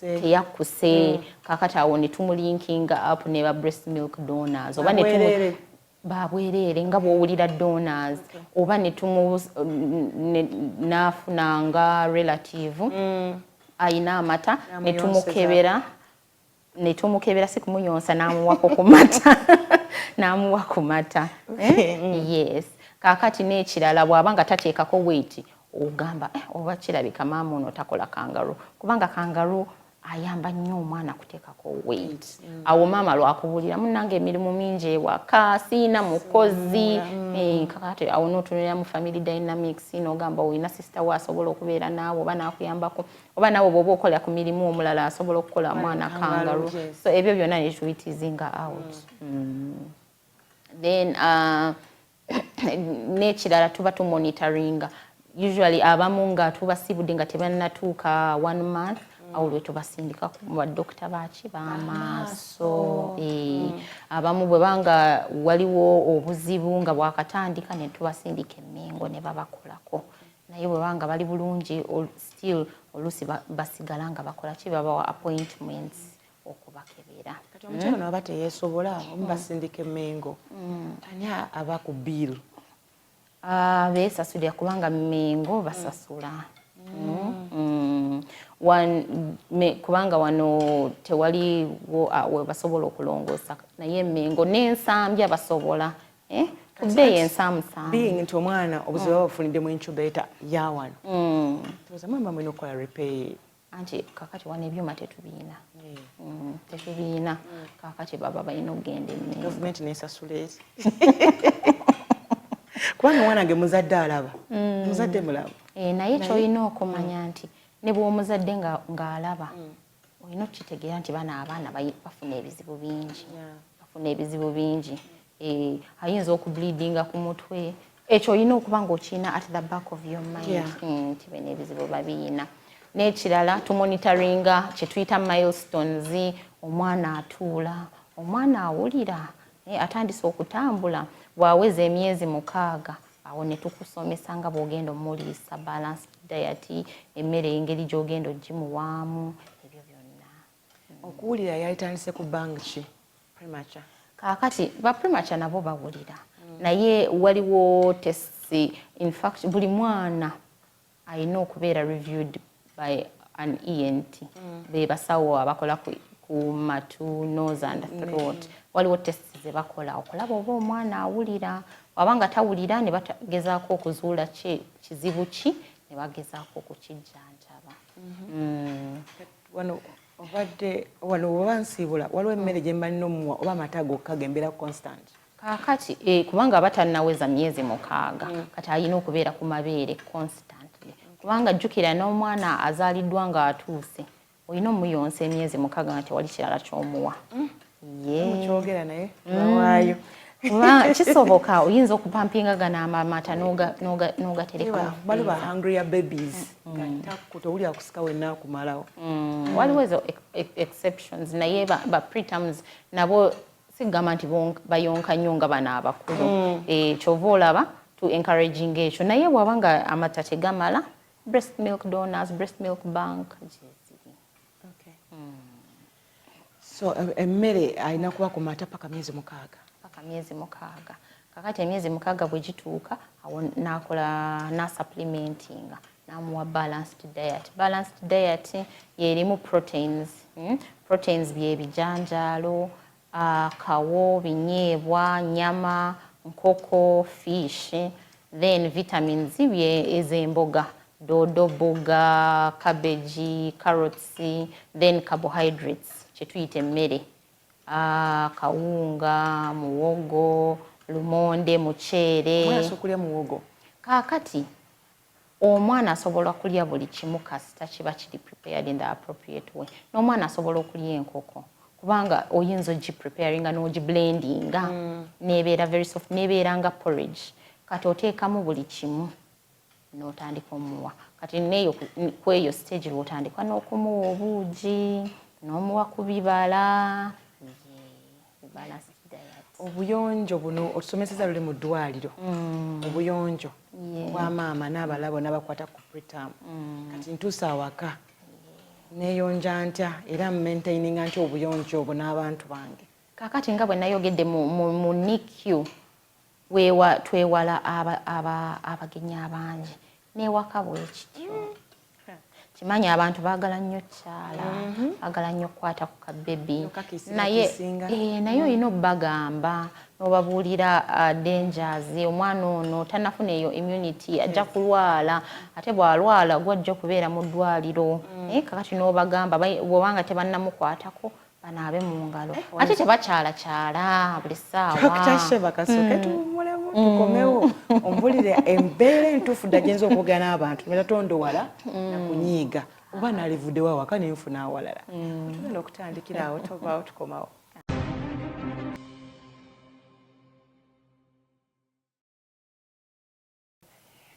Speaker 2: Teyakkuse. Kakati awo ne tumulinkinga up ne ba breast milk donors. Oba ne babwereere nga bw'owulira donors. Oba ne naafunanga relative ayina amata ne tumukebera si kumuyonsa n'amuwako ku mata. N'amuwa ku mata. Yes. Kakati n'ekirala bw'aba nga tateekako weight ogamba oba kirabika maama ono takola kangaroo kubanga kangaroo ayamba nnyo omwana kuteekako weight. Awo maama lwakubuulira munnange emirimu mingi ewaka siina mukozi. Kakati awo n'otunulira mu family dynamics n'ogamba olina sister we asobola okubeera naawe oba n'akuyambako oba naawe bw'oba okola ku mirimu omulala asobola okukola mwana kangaroo. So ebyo byonna ne tuyitizinga out. Then n'ekirala tuba tumonitoringa. Usually abamu nga tubasibudde nga tebannatuuka 1 month awo lwe tubasindika ku badokita baaki b'amaaso. Abamu bwe banga waliwo obuzibu nga bwakatandika ne tubasindika emmengo ne babakolako. Naye bwe banga bali bulungi still oluusi basigala nga bakola ki babawa appointments okubakebera.
Speaker 1: Kati omukyala ono aba teyeesobola omubasindika emmengo ani aba ku bill?
Speaker 2: Beesasulira kubanga mmengo basasula. Kubanga wano tewali we basobola okulongoosa naye emmengo n'ensambya basobola. Kubbeeyi ensaamusaamu.
Speaker 1: Being nti omwana obuzibu baba bufunidde mu incubator ya wano. Tubaza mama mwena okukola repair.
Speaker 2: Anti kakati wano ebyuma tetubiina. Tetubiina. Kakati baba balina okugenda emmengo.
Speaker 1: Gavumenti n'esasula ezi. Kubanga omwana wange muzadde alaba. Muzadde mulaba.
Speaker 2: Naye ky'olina okumanya nti ne bw'omuzadde ng'alaba olina okukitegeera nti bano abaana bafuna ebizibu bingi. Bafuna ebizibu bingi. Ayinza okubleedinga ku mutwe. Ekyo olina okuba ng'okirina at the back of your mind. Nti bino ebizibu babiina. N'ekirala tumonitoringa kye tuyita milestones. Omwana atuula, omwana awulira, atandise okutambula. Bw'aweza emyezi 6 awo ne tukusomesa nga bw'ogenda omuliisa balanced diet, emmere engeri gy'ogenda ogimuwaamu, ebyo byonna.
Speaker 1: Okuwulira yalitandise ku bbanga ki? Premature.
Speaker 2: Kaakati ba premature nabo bawulira. Naye waliwo tests, in fact buli mwana alina okubeera reviewed by an ENT. Be basawo abakola ku matu, nose and throat. Waliwo tests ze bakola okulaba oba omwana awulira. Wabanga tawulira ne bagezaako okuzuula kizibu ki ne bagezaako okukijjanjaba.
Speaker 1: Wano wansiibula waliwo emmere gye mbalina omuwa oba amata gokka gembera constant.
Speaker 2: Kaakati kubanga batannaweza myezi 6 kati alina okubeera ku mabeere constantly. Kubanga jjukira n'omwana azaaliddwa nga atuuse olina omuyonsa emyezi 6 nga tewali kirala ky'omuwa.
Speaker 1: Mukyogera naye waayo.
Speaker 2: Kisoboka oyinza okupampinga gana amamata n'ogatereka.
Speaker 1: Baliba hungry babies. Towulira kusika wenna kumalawo.
Speaker 2: Waliwo ezo exceptions naye ba preterms nabo sigamba nti bayonka nnyo nga bano abakulu. Kyova olaba to encouraging ekyo naye bw'aba nga amata tegamala breast milk donors, breast milk bank.
Speaker 1: So emmere alina kuba ku mata paka myezi 6.
Speaker 2: Paka myezi 6. Kakati emyezi 6 bwe gituuka awo na supplementinga namuwa balanced diet. Balanced diet yerimu proteins. Proteins byebijanjaalo, kawo, binyeebwa, nyama, nkoko, fish. Then vitamins ez'emboga, dodo, boga, cabbage, carrots, then carbohydrates. Kyetuyita emmere. Kawunga, muwogo, lumonde, muceere.
Speaker 1: Mwana sokulya muwogo.
Speaker 2: Kaakati omwana asobola kulya buli kimu kasita kiba kiri prepared in the appropriate way. N'omwana asobola okulya enkoko kubanga oyinza ogipreparinga n'ogiblendinga n'ebeera very soft n'ebeera nga porridge. Kati oteekamu buli kimu n'otandika omuwa. Kati neeyo ku eyo stage lw'otandika n'okumuwa obuugi n'omuwa ku bibala.
Speaker 1: Obuyonjo buno otusomeseza luli mu ddwaliro. Obuyonjo bwa maama n'abala bonna bakwata ku preterm. Kati ntuusa awaka neeyonja ntya era maintaininga ntya obuyonjo obwo n'abantu bange.
Speaker 2: Kaakati nga bwe nayogedde mu NICU twewala abagenyi abangi n'ewaka bwekityo. Kimanyi abantu baagala nnyo kyala, baagala nnyo okukwata ku kabebi, naye olina obbagamba n'obabuulira dangers. Omwana ono tannafuna eyo immunity ajja kulwala, ate bw'alwala gwajja okubeera mu ddwaliro. Kakati n'obagamba bw'obanga tebannamukwatako banaabe mu ngalo. Ate tebakyalakyala buli ssaawa.
Speaker 1: Dr. Shema kasooke tuwummulemu tukomewo ombulire embeera entuufu ddagenza okwogera n'abantu nebatondowala nakunyiiga oba naalivuddewo awaka nenfuna awalala. Tugenda okutandikira awo tovaawo tukomawo.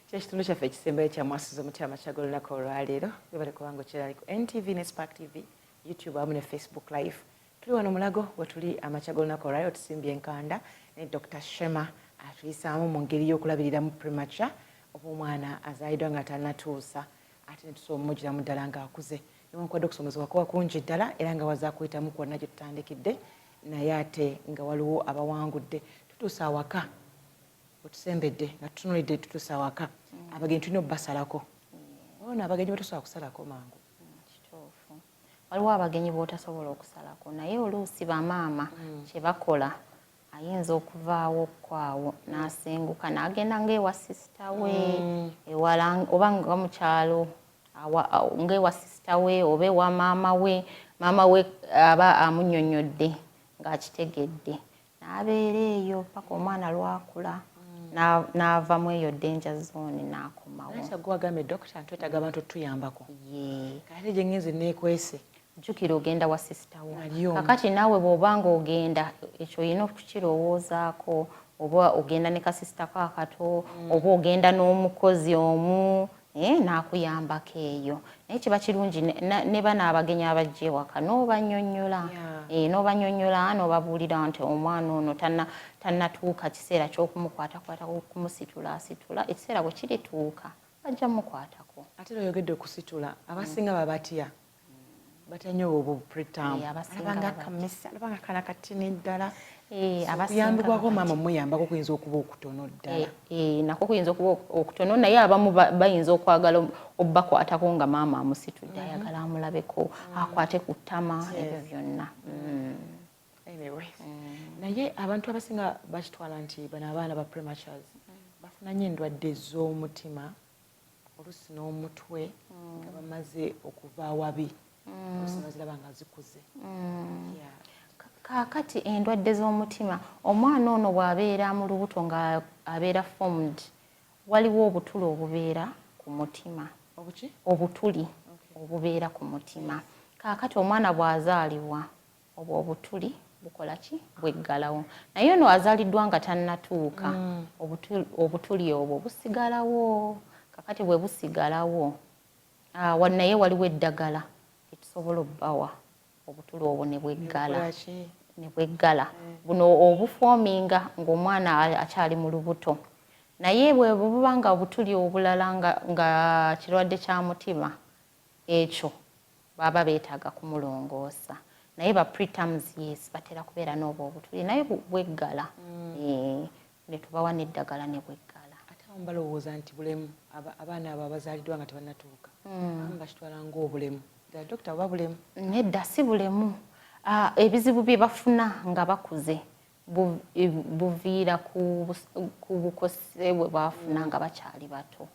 Speaker 1: Kyekitundu kyaffe ekisembayo kya Mwasuze Mutya amakya g'olunaku olwaleero. Webale kubanga okyerali ku NTV ne Spark TV, YouTube wamu ne Facebook Live. Tuli wano Mulago wetuli amakya g'olunaku olwaleero tusimbye enkanda ne Dr. Shema atuyisaamu mu ngeri y'okulabirira mu premature oba omwana azaalidwa nga tannatuusa ate ne tusobola omujjiramu ddala ng'akuze. Newankubadde okusomesebwa kuba kungi ddala era nga waza kuyitamu kwonna gye tutandikidde naye ate nga waliwo abawangudde. Tutuusa awaka otusembedde nga tutunulidde tutuusa awaka abagenyi tulina obbasalako. Ono abagenyi batusobola kusalako mangu.
Speaker 2: Kituufu. Waliwo abagenyi b'otasobola okusalako naye oluusi bamaama kye bakola ayinza okuvaawo okwawo n'asenguka n'agenda ng'ewa sisita we ewala oba nga mukyalo ng'ewa sisita we oba ewa maama we aba amunnyonnyodde ng'akitegedde n'abeera eyo paka omwana lwakula n'ava mu eyo danger zone n'akomawo.
Speaker 1: Naye gwe wagambye dokita ntwetaaga abantu tutuyambako. Kati gye ngenze neekwese.
Speaker 2: Jjukira ogenda wa sisita wo. Kakati naawe bw'obanga ogenda ekyo olina okukirowoozaako oba ogenda ne kasisita ko akato oba ogenda n'omukozi omu n'akuyambako eyo. Naye kiba kirungi ne bano abagenyi abajja ewaka n'obannyonnyola n'obabuulira nti omwana ono tannatuuka kiseera ky'okumukwatakwata kumusitula ekiseera bwe kirituuka bajja mukwatako.
Speaker 1: Ate oyogedde okusitula abasinga babatya batanyo obwo preterm abanga kamisa abanga kana katini ddala kuyambibwako maama muyambako kuyinza okuba okutono ddala.
Speaker 2: Nako kuyinza okuba okutono naye abamu bayinza okwagala obbakwatako nga maama amusitudde ayagala amulabeko akwate ku ttama ebyo byonna.
Speaker 1: Naye abantu abasinga bakitwala nti bano abaana ba prematures bafuna nnyo endwadde z'omutima oluusi n'omutwe nga bamaze okuva awabi.
Speaker 2: Kaakati endwadde z'omutima omwana ono bw'abeera mu lubuto nga abeera formed waliwo obutuli obubeera ku mutima. Obutuli obubeera ku mutima. Kaakati omwana bw'azaalibwa obwo obutuli bukola ki? Bweggalawo. Naye ono azaaliddwa nga tannatuuka obutuli obwo busigalawo. Kaakati bwe busigalawo naye waliwo eddagala etusobola obbawa obutuli obwo ne bweggala buno obufoominga ng'omwana akyali mu lubuto. Naye bwe buba nga obutuli obulala nga kirwadde kya mutima ekyo baba beetaaga kumulongoosa. Naye ba preterms yes batera kubeera n'obwo obutuli naye bweggala ne tubawa n'eddagala ne bweggala.
Speaker 1: Ate abamu balowooza nti bulemu abaana abo abazaaliddwa nga tebannatuuka abamu bakitwala ng'obulemu. Dokita oba bulemu?
Speaker 2: Nedda si bulemu. Ebizibu bye bafuna nga bakuze buviira ku bukose bwe bafuna nga bakyali bato.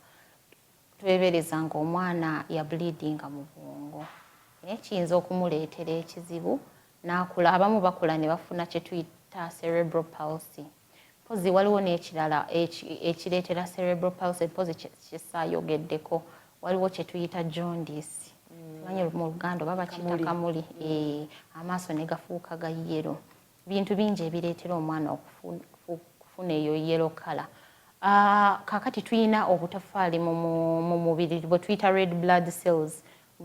Speaker 2: Twebereza ng'omwana yableedinga mu bwongo. Kiyinza okumuleetera ekizibu n'akula. Abamu bakula ne bafuna kye tuyita cerebral palsy. pozi waliwo n'ekirala ekireetera cerebral palsy pozi kyesaayogeddeko waliwo kye tuyita jaundice tumanyi mu Luganda baba kita kamuli amaaso ne gafuuka ga yero bintu bingi ebireetera omwana okufuna eyo yellow color. Kakati tuyina obutafaali mu mubiri bwe tuyita red blood cells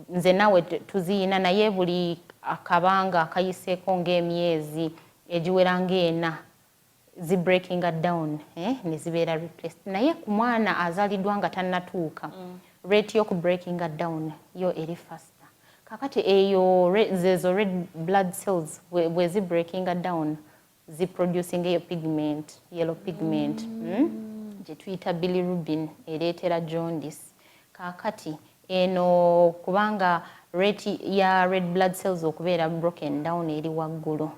Speaker 2: nze nawe tuziyina naye buli akabanga akayiseeko ng'emyezi egiwera ng'ena breaking down ne zibeera replaced naye ku mwana azaliddwa nga tannatuuka rate y'oku breaking down yo eri faster. Kakati eyo zezo red blood cells bwe zi breaking down zi producing eyo pigment yellow pigment gye tuyita bilirubin ereetera jaundice. Kakati eno kubanga rate ya red blood cells okubeera broken down eri waggulu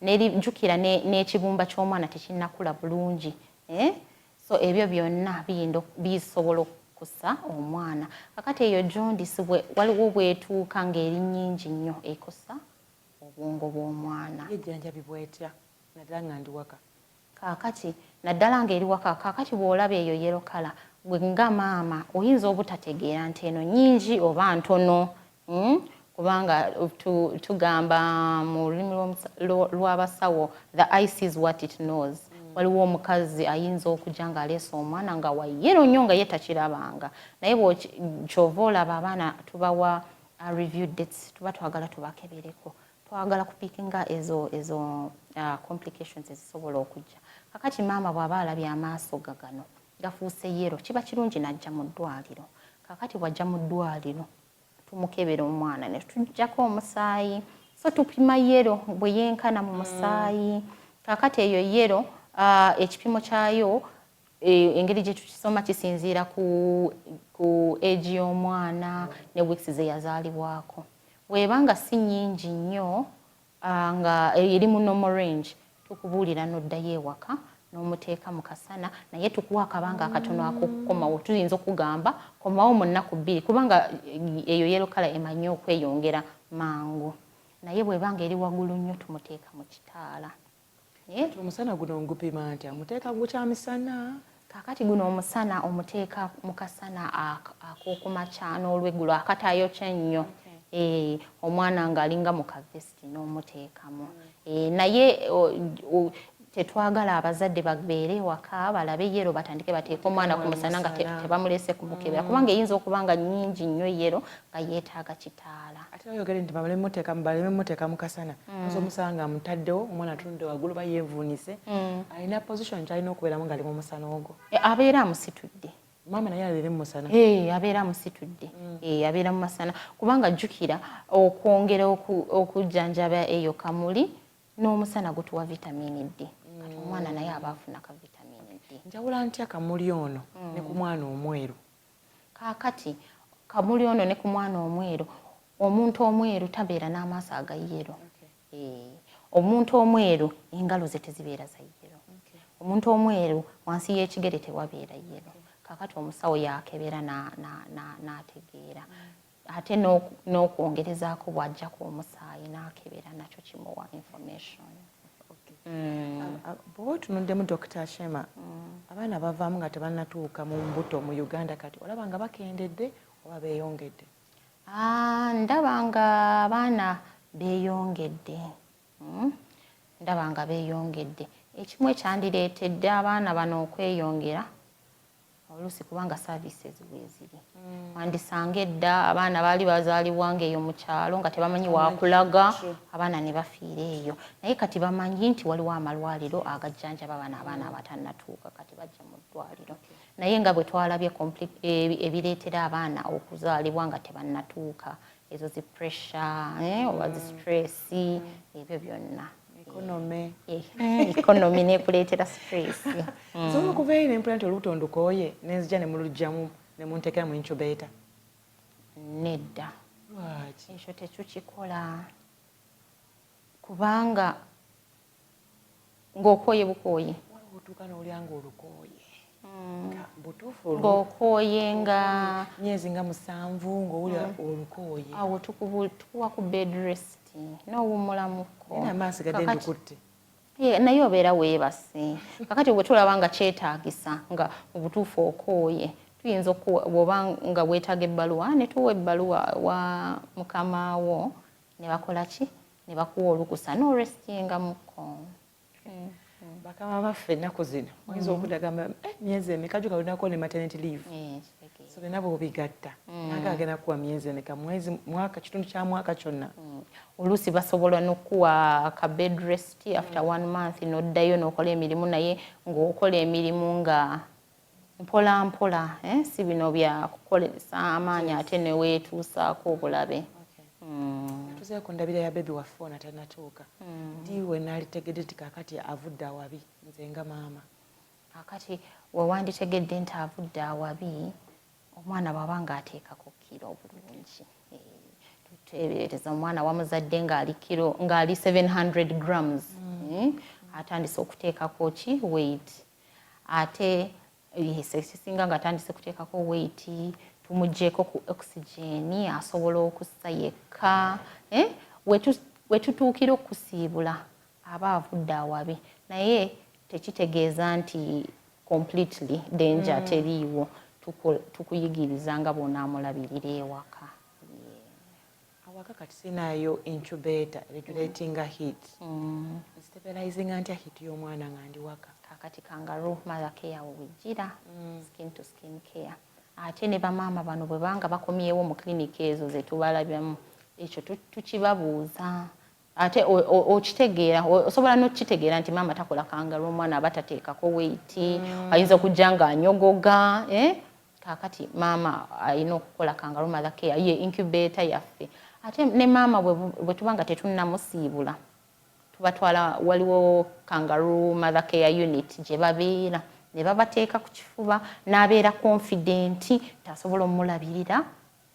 Speaker 2: n'erijjukira n'ekibumba ky'omwana tekinnakula bulungi so ebyo byonna bisobola okussa omwana. Kakati eyo jaundice waliwo bwetuuka ng'eri nnyingi nnyo ekosa obwongo bw'omwana.
Speaker 1: Ejjanjabibwa etya naddala nga ndi waka?
Speaker 2: Kakati naddala ng'eri waka kakati bw'olaba eyo yellow color gwe nga maama oyinza obutategeera nti eno nnyingi oba ntono kubanga tugamba mu lulimi lw'abasawo the eye sees what it knows. Waliwo omukazi ayinza okujja ng'aleesa omwana nga wa yero nnyo nga ye takirabanga naye kyova olaba abaana tubawa review dates tuba twagala tubakebereko twagala kupikinga ezo complications ezisobola okujja. Kakati maama bw'aba alabye amaaso gagano gafuuse yero kiba kirungi n'ajja mu ddwaliro. Kakati bw'ajja mu ddwaliro tumukebera omwana ne tujjako omusaayi so tupima yero bwe yenkana mu musaayi. Kakati eyo yero ekipimo kyayo engeri gye tukisoma kisinziira ku age y'omwana ne weeks ze yazaalibwako. Bw'eba si nnyingi nnyo nga eri mu normal range tukubuulira n'oddayo ewaka n'omuteeka mu kasana naye tukuwa akabanga akatono ak'okukomawo tuyinza okugamba komawo mu nnaku 2 kubanga eyo yellow color emanyi okweyongera mangu naye bw'ebanga eri waggulu nnyo tumuteeka mu kitaala.
Speaker 1: Omusana guno ngupima ntya? Muteeka gukyamisana?
Speaker 2: Kakati guno omusana omuteeka mu kasana ak'okumakya n'olweggulo akataayokya nnyo omwana ng'alinga mu kavesiti n'omuteekamu naye tetwagala abazadde babeere waka balabe yero batandike bateeka omwana ku musana nga tebamulese kumukebera kubanga eyinza okuba nga nnyingi nnyo yero nga yeetaaga kitaala.
Speaker 1: Ate oyogere nti baleme muteeka mu kasana omusana nga mutaddewo omwana atunudde waggulu bayeevuunise alina position kyalina okubeeramu ng'ali mu musana ogwo.
Speaker 2: Abeera amusitudde.
Speaker 1: Maama naye abeera mu musana?
Speaker 2: Abeera amusitudde abeera mu masana kubanga jjukira okwongera okujjanjaba eyo kamuli n'omusana gutuwa vitamini D. Kati omwana naye aba afuna ka vitamini D.
Speaker 1: Njawula ntya kamuli ono ne ku mwana omweru?
Speaker 2: Kaakati kamuli ono ne ku mwana omweru omuntu omweru tabeera n'amaaso aga yero. Omuntu omweru engalo ze tezibeera za yero. Omuntu omweru wansi y'ekigere tewabeera yero. Kakati omusawo yakebera n'ategeera ate n'okwongerezaako bw'ajjako omusaayi n'akebera nakyo kimuwa information.
Speaker 1: Bw'oba otunuddemu Dr. Shema abaana bavaamu nga tebannatuuka mu mbuto mu Uganda kati olaba nga bakendedde oba beeyongedde?
Speaker 2: Ndaba nga abaana beeyongedde. Ndaba nga beeyongedde. Ekimu ekyandireetedde abaana bano okweyongera oluusi kubanga services bweziri. Wandisanga edda abaana baali bazaalibwa ng'eyo mu kyalo nga tebamanyi wakulaga abaana ne bafiira eyo naye kati bamanyi nti waliwo amalwaliro agajjanjaba bano abaana abatannatuuka kati bajja mu ddwaliro naye nga bwe twalabye ebireetera abaana okuzaalibwa nga tebannatuuka ezo zi pressure oba zi stress ebyo byonna economy nekuleetera stress.
Speaker 1: Nsobola okuva eyo nempula nti olubuto ndukooye nenzija ne mulugjamu ne munteekera mu incubator?
Speaker 2: Nedda. Ekyo tekukikola kubanga ng'okooye bukooye
Speaker 1: otuuka n'olya ng'olukooye butuufu
Speaker 2: ng'okooye nga
Speaker 1: myezi nga 7 ng'owulya olukooye
Speaker 2: awo tukuwa ku bed rest n'owummulamuko
Speaker 1: amaaso gadde ndukutte
Speaker 2: naye obeera weebase kakati bwe tulaba nga kyetaagisa nga mu butuufu okooye tuyinza bw'oba nga weetaaga ebbaluwa ne tuwa ebbaluwa wa mukama wo ne bakola ki ne bakuwa olukusa n'orestingamuko.
Speaker 1: Bakama baffe ennaku zino oyinza okudagamba myezi emeka gyo kalunako ne maternity leave so byonna bw'obigatta naga agenda kuwa myezi emeka mwaka kitundu kya mwaka kyonna.
Speaker 2: Oluusi basobola n'okuwa ka bed rest after 1 month n'oddayo n'okola emirimu naye ng'okola emirimu nga mpola mpola si bino bya kukolesa amaanyi ate ne weetuusaako obulabe.
Speaker 1: Tuzeeko ku ndabira ya bebi waffe ona tannatuuka ndiwe naalitegedde nti kaakati avudde awabi nze nga maama.
Speaker 2: Kakati we wanditegedde nti avudde awabi omwana bw'aba ng'ateekako kiro bulungi tuteebereza omwana wamuzadde ng'ali 700 grams atandise okuteekako ki weight ate singa ng'atandise kuteekako weight tumuggyeko ku oxygen asobola okussa yekka we tutuukira okusiibula aba avudde awabi naye tekitegeeza nti completely danger teriiwo tukuyigiriza nga bw'onaamulabirira ewaka.
Speaker 1: Awaka kati sinaayo incubator regulating heat stabilizing antya heat y'omwana nga ndi waka.
Speaker 2: Kakati kangaroo mother care wejjira skin to skin care ate ne bamaama bano bwe banga bakomyewo mu klinika ezo ze tubalabyamu ekyo tukibabuuza ate okitegeera osobola n'okitegeera nti maama takola kangaroo omwana aba tateekako weight ayinza okujja ng'anyogoga kakati maama alina okukola kangaroo mother care ye incubator yaffe ate ne maama bwe tuba nga tetunnamusiibula tubatwala waliwo kangaroo mother care unit gye babeera ne babateeka ku kifuba n'abeera confident tasobola omulabirira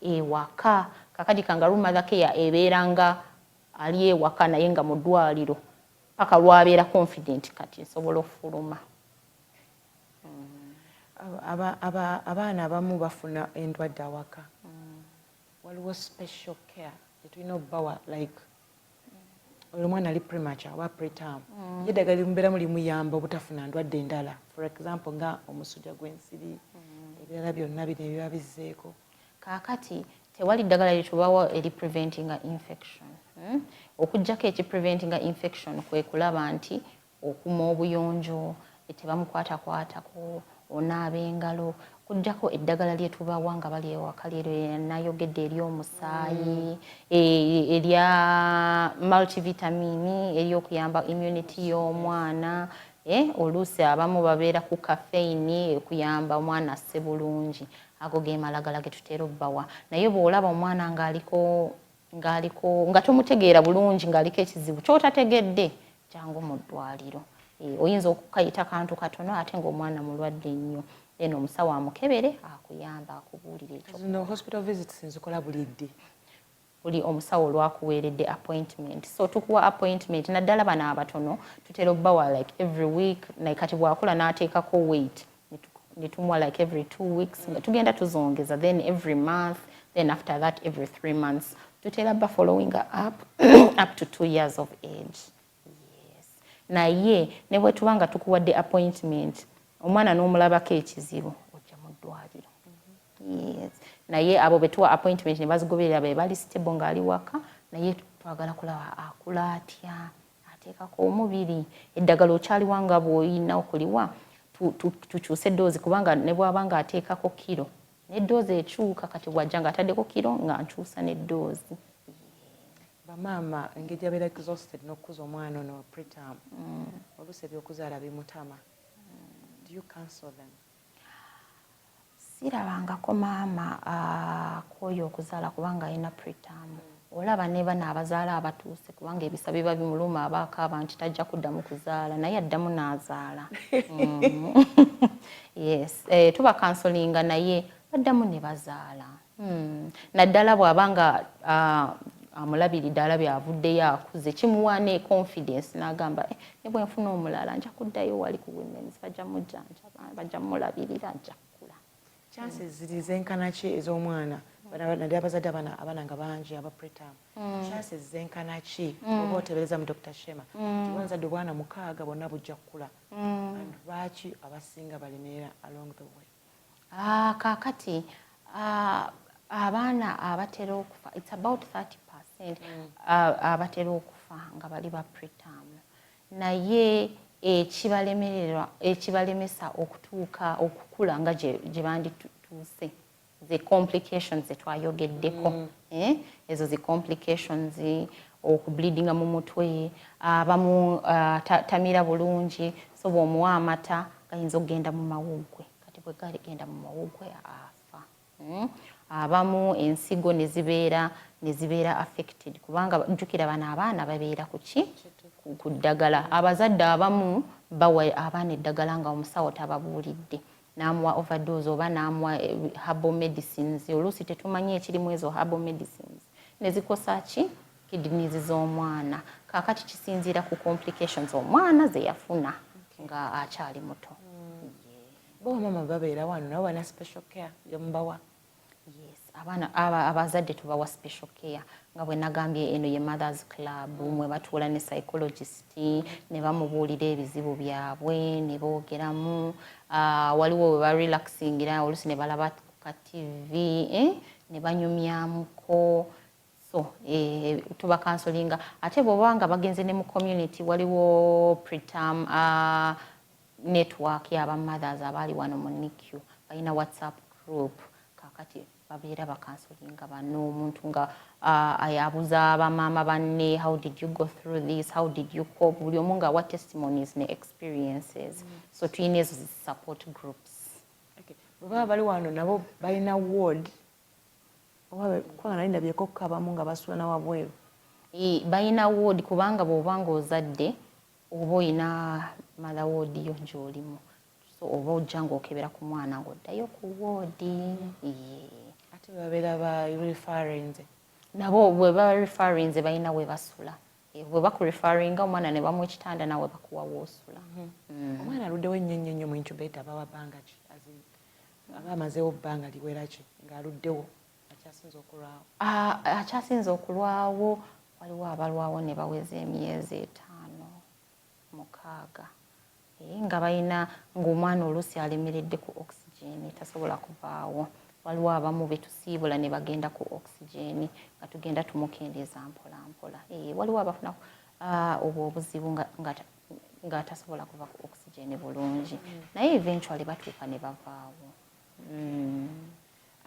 Speaker 2: ewaka. Kakati kangaroo mother care ebeera nga ali ewaka naye nga mu ddwaliro paka lwabeera confident kati nsobola okufuluma.
Speaker 1: Abaana abamu bafuna endwadde awaka waliwo special care gyetulina obbawa like oyo omwana ali premature oba preterm yeddagala limubeeramu limuyamba obutafuna ndwadde endala for example nga omusujja gw'ensiri ebirala byonna bino ebiba bizzeeko.
Speaker 2: Kakati tewali ddagala lyetubawa eri preventing infection okuggyako ekipreventing infection kwe kulaba nti okuma obuyonjo tebamukwatakwatako onaaba engalo kujjako eddagala lyetubawa nga bali ewaka lero nayogedde ery'omusaayi erya multivitamin ery'okuyamba immunity y'omwana oluusi abamu babeera ku caffeine ekuyamba omwana asse bulungi ago ge malagala ge tutera obbawa naye bw'olaba omwana nga tomutegeera bulungi ng'aliko ekizibu ky'otategedde jangu mu ddwaliro oyinza okukayita kantu katono ate ng'omwana mulwadde nnyo eno omusawo amukebere akuyamba akubuulira ekyo.
Speaker 1: Zino hospital visits nzikola bulidde
Speaker 2: buli omusawo lwakuweeredde appointment so tukuwa appointment naddala bano abatono tutera obbawa like every week naye kati bwakula n'ateekako weight netumuwa like every 2 weeks nga tugenda tuzongeza then every month then after that every 3 months tutera ba following up up to 2 years of age. Yes. Naye ne bwe tuba nga tukuwadde appointment omwana n'omulabako ekizibu ojja mu ddwaliro. Yes. Naye abo betuwa appointment ne bazigoberera be bali stable ng'ali waka naye twagala kulaba akula atya ateekako omubiri eddagala okyaliwa nga bw'olina okuliwa tukyuse eddoozi kubanga ne bw'aba nga ateekako kiro n'eddoozi ekyuka kati bw'ajja ng'ataddeko kiro nga nkyusa n'eddoozi.
Speaker 1: Bamaama engeri abeera exhausted n'okukuza omwana ono preterm oluusi ebyokuzaala bimutama. Do you counsel them?
Speaker 2: Sirabangako maama akooye okuzaala kubanga alina preterm olaba ne bano abazaala abatuuse kubanga ebisa biba bimuluma abaakaaba nti tajja kuddamu kuzaala naye addamu n'azaala. Yes. Tuba counselinga naye baddamu ne bazaala. Naddala bw'abanga amulabiridde alabye avuddeyo akuze kimuwa ne confidence n'agamba ne bwe nfuna omulala nja kuddayo wali ku women's bajja mujjanjaba bajja mulabirira ajja kukula.
Speaker 1: Chances ziri zenkana ki ez'omwana naddala abazadde abaana nga bangi aba preterm chances zenkana ki oba otebereza mu Dr. Shema nti bazadde obwana 6 bonna bujja kukula and lwaki abasinga balemerera along the way?
Speaker 2: Kaakati abaana abatera okufa, it's about 30% abatera okufa nga bali ba preterm, naye ekibalemesa okukula nga gye bandituuse the complications zetwayogeddeko, ezo zi complications, okubleedinga mu mutwe, abamu tamira bulungi, so bw'omuwa amata gayinza okugenda mu mawuggwe, kati bwe gagenda mu mawuggwe afa. Abamu ensigo ne zibeera affected kubanga jjukira bano abaana babeera ku ddagala. Abazadde abamu bawa abaana eddagala nga omusawo tababuulidde, n'amuwa overdose oba n'amuwa herbal medicines. Oluusi tetumanyi ekirimu ezo herbal medicines, ne zikosa ki kidneys z'omwana. Kaakati kisinziira ku complications omwana ze yafuna nga akyali muto.
Speaker 1: Bo mama babeera wano nabo bana special care yomubawa?
Speaker 2: Yes, abazadde tubawa special care nga bwe nagambye, eno ye mothers club mwe batuula ne psychologist ne bamubuulira ebizibu byabwe ne boogeramu. Waliwo we barelaxingira, oluusi ne balaba ka TV ne banyumyamuko. So tuba counselinga. Ate bw'oba nga bagenze ne mu community, waliwo preterm network y'aba mothers abaali wano mu NICU, balina WhatsApp group. Kakati babeera bakansolinga bano, omuntu nga ayabuza bamaama banne, how did you go through this, how did you cope, buli omu nga wa testimonies ne experiences. So tuyina ezo support groups.
Speaker 1: Baba bali wano nabo balina ward oba kubanga nali ndabyeko kabamu nga basula na wabweru?
Speaker 2: Balina ward kubanga bw'oba ng'ozadde oba oyina mother ward yo gy'olimu, so oba ojja ng'okebera ku mwana ng'oddayo ku ward.
Speaker 1: Ate babeera ba referring
Speaker 2: nabo bwe baba referring balina we basula, bwe bakurefaringa omwana ne bamuwa ekitanda nawe bakuwa woosula.
Speaker 1: Omwana aluddewo ennyo mu incubator bawa bbanga ki? Aba amazeewo bbanga liwera ki ng'aluddewo?
Speaker 2: Akyasinze okulwawo, waliwo abalwawo ne baweza emyezi 5, 6 nga balina ng'omwana oluusi alemeredde ku oxygen tasobola kuvaawo. Waliwo abamu betusiibula ne bagenda ku oxygen nga tugenda tumukendeeza mpola mpola. Waliwo abafuna obwo obuzibu nga tasobola kuva ku oxygen bulungi, naye eventually batuuka ne bavaawo.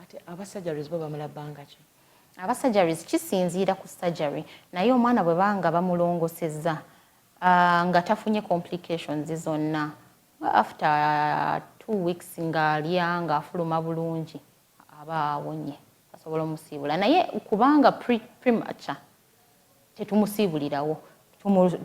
Speaker 1: Ate abasajjaries bo bamala bbanga ki?
Speaker 2: Abasajjaries kisinziira ku surgery, naye omwana bwe banga bamulongosezza nga tafunye complications zonna, after 2 weeks ng'alya ng'afuluma bulungi aba awonye, basobola omusiibula. Naye kubanga premature tetumusiibulirawo,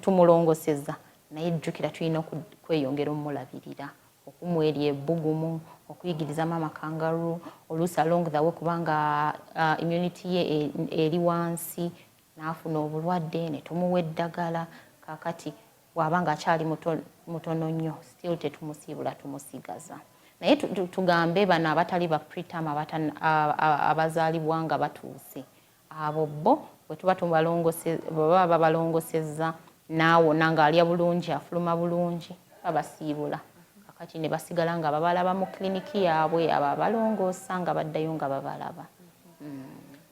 Speaker 2: tumulongosezza, naye jjukira tulina okweyongera omulabirira, okumwerya ebbugumu, okuyigiriza maama kangaroo, oluusi along the way kubanga immunity ye eri wansi n'afuna obulwadde ne tumuwa eddagala. Kaakati bw'aba ng'akyali mutono nnyo, still tetumusiibula, tumusigaza. Naye tugambe bano abatali ba preterm abazaalibwa nga batuuse, abo bo bwe tuba baba babalongosezza n'awona ng'alya bulungi, afuluma bulungi, babasiibula. Kakati ne basigala nga babalaba mu kliniki yaabwe, abo abalongoosa nga baddayo nga babalaba.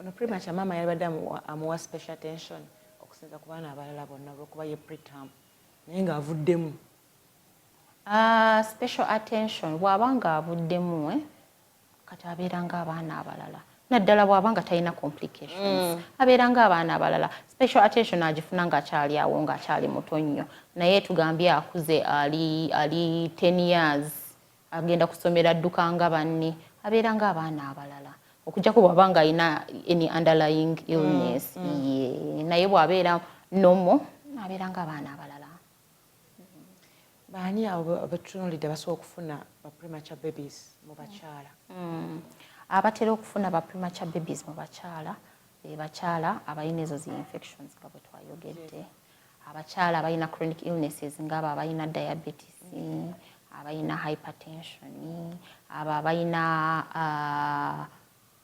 Speaker 1: Ono premature maama yalibadde amuwa special attention okusinza ku baana abalala bonna olw'okuba ye preterm naye ng'avuddemu?
Speaker 2: Special attention bw'aba ng'avuddemu kati abeera ng'abaana abalala, naddala bw'aba nga talina complications, abeera ng'abaana abalala. Special attention agifuna ng'akyali awo, ng'akyali muto nnyo, naye tugambye akuze ali 10 years, agenda kusomera dduka nga banne, abeera ng'abaana abalala, okuggyako bw'aba ng'alina any underlying illness. Naye bw'abeera normal, abeera ng'abaana abalala.
Speaker 1: Baani abo abatunuulidde basobola okufuna ba premature babies mu bakyala?
Speaker 2: Abatera okufuna ba premature babies mu bakyala be bakyala abalina ezo zi infections nga bwe twayogedde, abakyala abalina chronic illnesses ng'abo abalina diabetes, abalina hypertension, abo abalina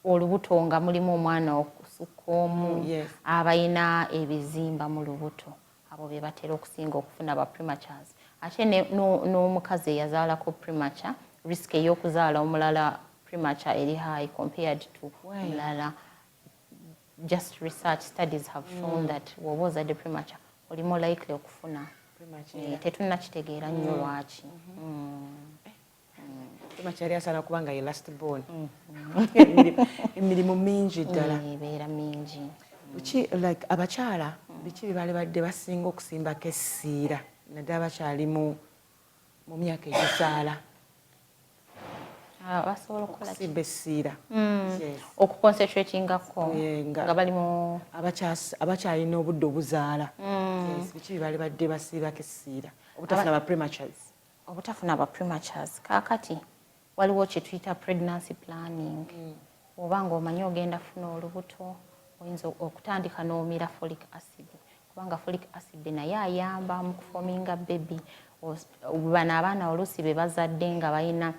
Speaker 2: olubuto nga mulimu omwana okusukka omu
Speaker 1: Yes.
Speaker 2: abalina ebizimba mu lubuto abo be batera okusinga okufuna ba prematures ate n'omukazi eyazaalako premature risk ey'okuzaala omulala premature eri high compared to omulala. Just research studies have shown that woba ozadde premature oli more likely okufuna tetunnakitegeera nnyo lwaki.
Speaker 1: Premature yali asaana kuba nga ye last born. Emirimu mingi ddala.
Speaker 2: Ebeera mingi.
Speaker 1: Like abakyala biki bye badde basinga okusimbako essiira naddala bakyali mu myaka egizaala.
Speaker 2: Basobola okukola
Speaker 1: okusimba essiira.
Speaker 2: okuconcentratingako nga bali mu
Speaker 1: abakyalina obudde obuzaala. Biki bye badde basiibako essiira obutafuna ba prematures.
Speaker 2: Obutafuna ba prematures kaakati waliwo kye tuyita pregnancy planning. Oba ng'omanyi ogenda funa olubuto oyinza okutandika n'omira folic acid kubanga folic acid naye ayamba mu kufominga baby. Bano abaana oluusi be bazadde nga balina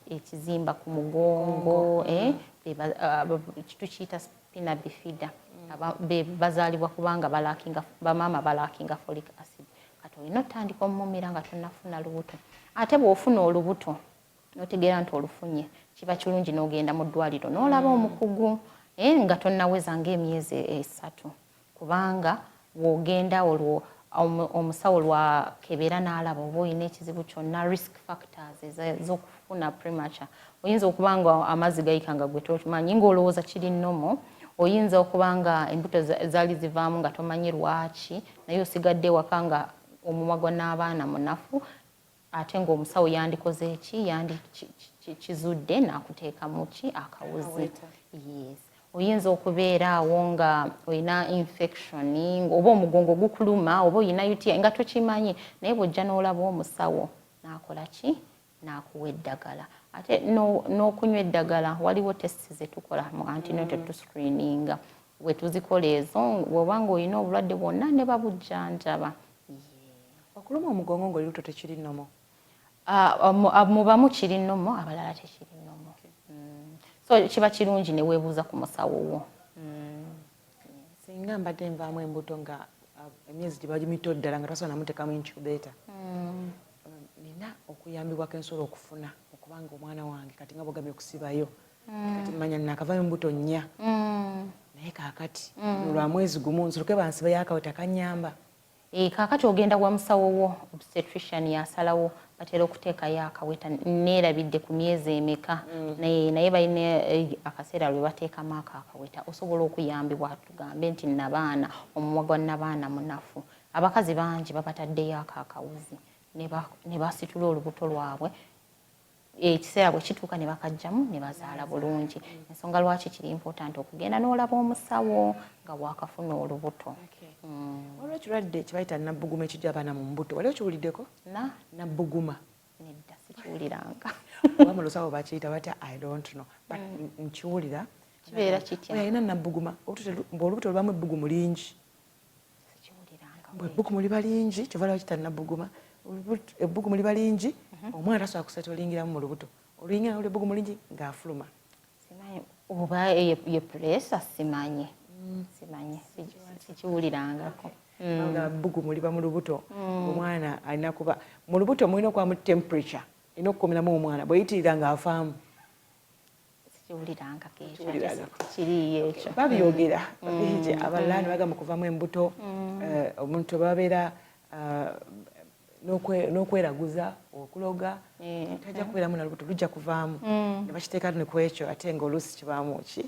Speaker 2: ekizimba ku mugongo tukiyita spina bifida bazaalibwa kubanga bamaama balakinga folic acid. Kati olina otandika omumira nga tonnafuna lubuto ate bw'ofuna olubuto n'otegeera nti olufunye kiba kirungi n'ogenda mu ddwaliro n'olaba omukugu nga tonnaweza ng'emyezi 3 kubanga bw'ogenda olwo omusawo lwakebera n'alaba oba olina ekizibu kyonna risk factors ez'okufuna premature. Oyinza okuba nga amazzi gayika nga gwe tomanyi ng'olowooza kiri nnomo, oyinza okuba nga embuto zaali zivaamu nga tomanyi lwaki naye osigadde waka nga omumwa gwa n'abaana munafu ate ng'omusawo yandikoze eki kizudde n'akuteeka mu ki akawuzi. Yes. Oyinza okubeera awo nga olina infection oba omugongo gukuluma oba olina UTI nga tokimanyi naye bw'ojja n'olaba omusawo n'akola ki n'akuwa eddagala. Ate n'okunywa eddagala waliwo testi ze tukola mu antenatal screening bwe tuzikola ezo bw'oba ng'olina obulwadde bwonna ne babujjanjaba.
Speaker 1: Okuluma omugongo ng'oli luto tekiri nnomo?
Speaker 2: Mubamu kiri nnomo abalala tekiri nnomo. So kiba kirungi ne weebuuza ku musawo wo.
Speaker 1: Singa mbadde nvaamu embuto nga emyezi gye bagimito ddala nga tasobola namuteekamu incubator. Nina okuyambibwako ensobola okufuna okubanga omwana wange kati nga bw'ogambye okusibayo. Kati mmanya nakavaamu embuto 4. Naye kaakati lwa mwezi gumu nsuluke bansibayo akaweta kannyamba.
Speaker 2: Kaakati ogenda wa musawo wo obstetrician yasalawo batera okuteekayo akaweta neerabidde ku myezi emeka naye balina akaseera lwe bateekamu akaweta osobola okuyambibwa tugambe nti nabaana omumwa gwa nabaana munafu. Abakazi bangi babataddeyo akawuzi ne basitula olubuto lwabwe ekiseera bwe kituuka ne bakajjamu ne bazaala bulungi. Ensonga lwaki kiri important okugenda n'olaba omusawo nga waakafuna olubuto.
Speaker 1: Waliwo ekirwadde kye bayita nabbuguma ekijja abaana mu mbuto waliwo kiwuliddeko? Nabbuguma
Speaker 2: nedda sikiwuliranga.
Speaker 1: Oba mu lusawo bakiyita batya I don't know but nkiwulira
Speaker 2: kibeera kitya
Speaker 1: alina nabbuguma olubuto lubamu ebbugumu lingi.
Speaker 2: Sikiwuliranga
Speaker 1: ebbugumu liba lingi kyova lwaki kita nabbuguma ebbugumu liba lingi omwana tasobola kusetolingiramu mu lubuto oluyingira ebbugumu lingi ng'afuluma.
Speaker 2: Simanyi oba ye pressure simanyi sikiwulirangako.
Speaker 1: Nga bbugumu liba mu lubuto omwana alina kuba mu lubuto mulina okuba mu temperature erina okukomeramu omwana bweyitirira ng'afaamu.
Speaker 2: Sikiwulirangako ekyo kiriyo ekyo
Speaker 1: babyogera abalala ne bagamba okuvamu embuto omuntu babeera n'okweraguza okuloga tajja kubeeramu na lubuto lujja kuvaamu ne bakiteeka ne ku ekyo ate ng'oluusi kibaamu ki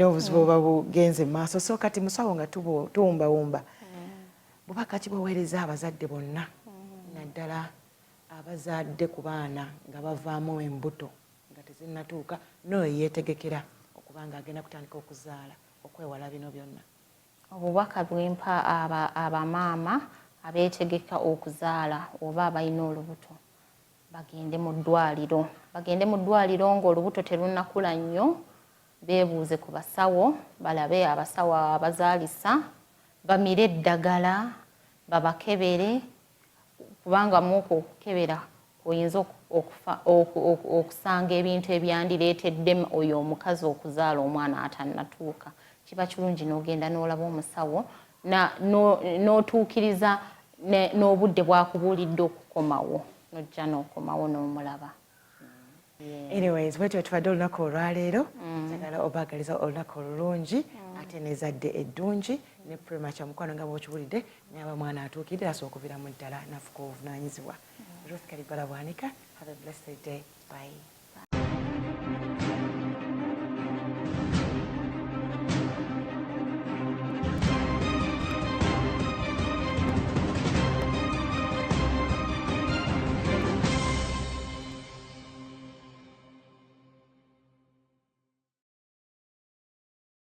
Speaker 1: obuzibu oba bugenze mu maaso. So kati musawo nga tuwumbawumba bubaka ki bweweereza abazadde bonna naddala abazadde ku baana nga bavaamu embuto nga tezinnatuuka n'oyo yeetegekera okuba nga agenda kutandika okuzaala okwewala bino byonna?
Speaker 2: Obubaka bwempa abamaama abeetegeka okuzaala oba abalina olubuto bagende mu ddwaliro ng'olubuto terunnakula nnyo beebuuze ku basawo balabe abasawo abazaalisa bamire eddagala babakebere kubanga muko okukebera oyinza okusanga ebintu ebyandireetedde oyo omukazi okuzaala omwana atannatuuka. Kiba kirungi n'ogenda n'olaba omusawo n'otuukiriza n'obudde bwakubuulidde okukomawo n'ojja n'okomawo n'omulaba.
Speaker 1: Anyways, bwetyo tubadde olunaku olwaleero njagala obaagaliza olunaku olulungi ate n'ezadde eddungi ne premature mukwano nga bw'okiwulidde naye aba mwana atuukiridde asooka okuviramu ddala nafuka obuvunaanyizibwa. Ruth Kalibala Bwanika, have a blessed day. Bye.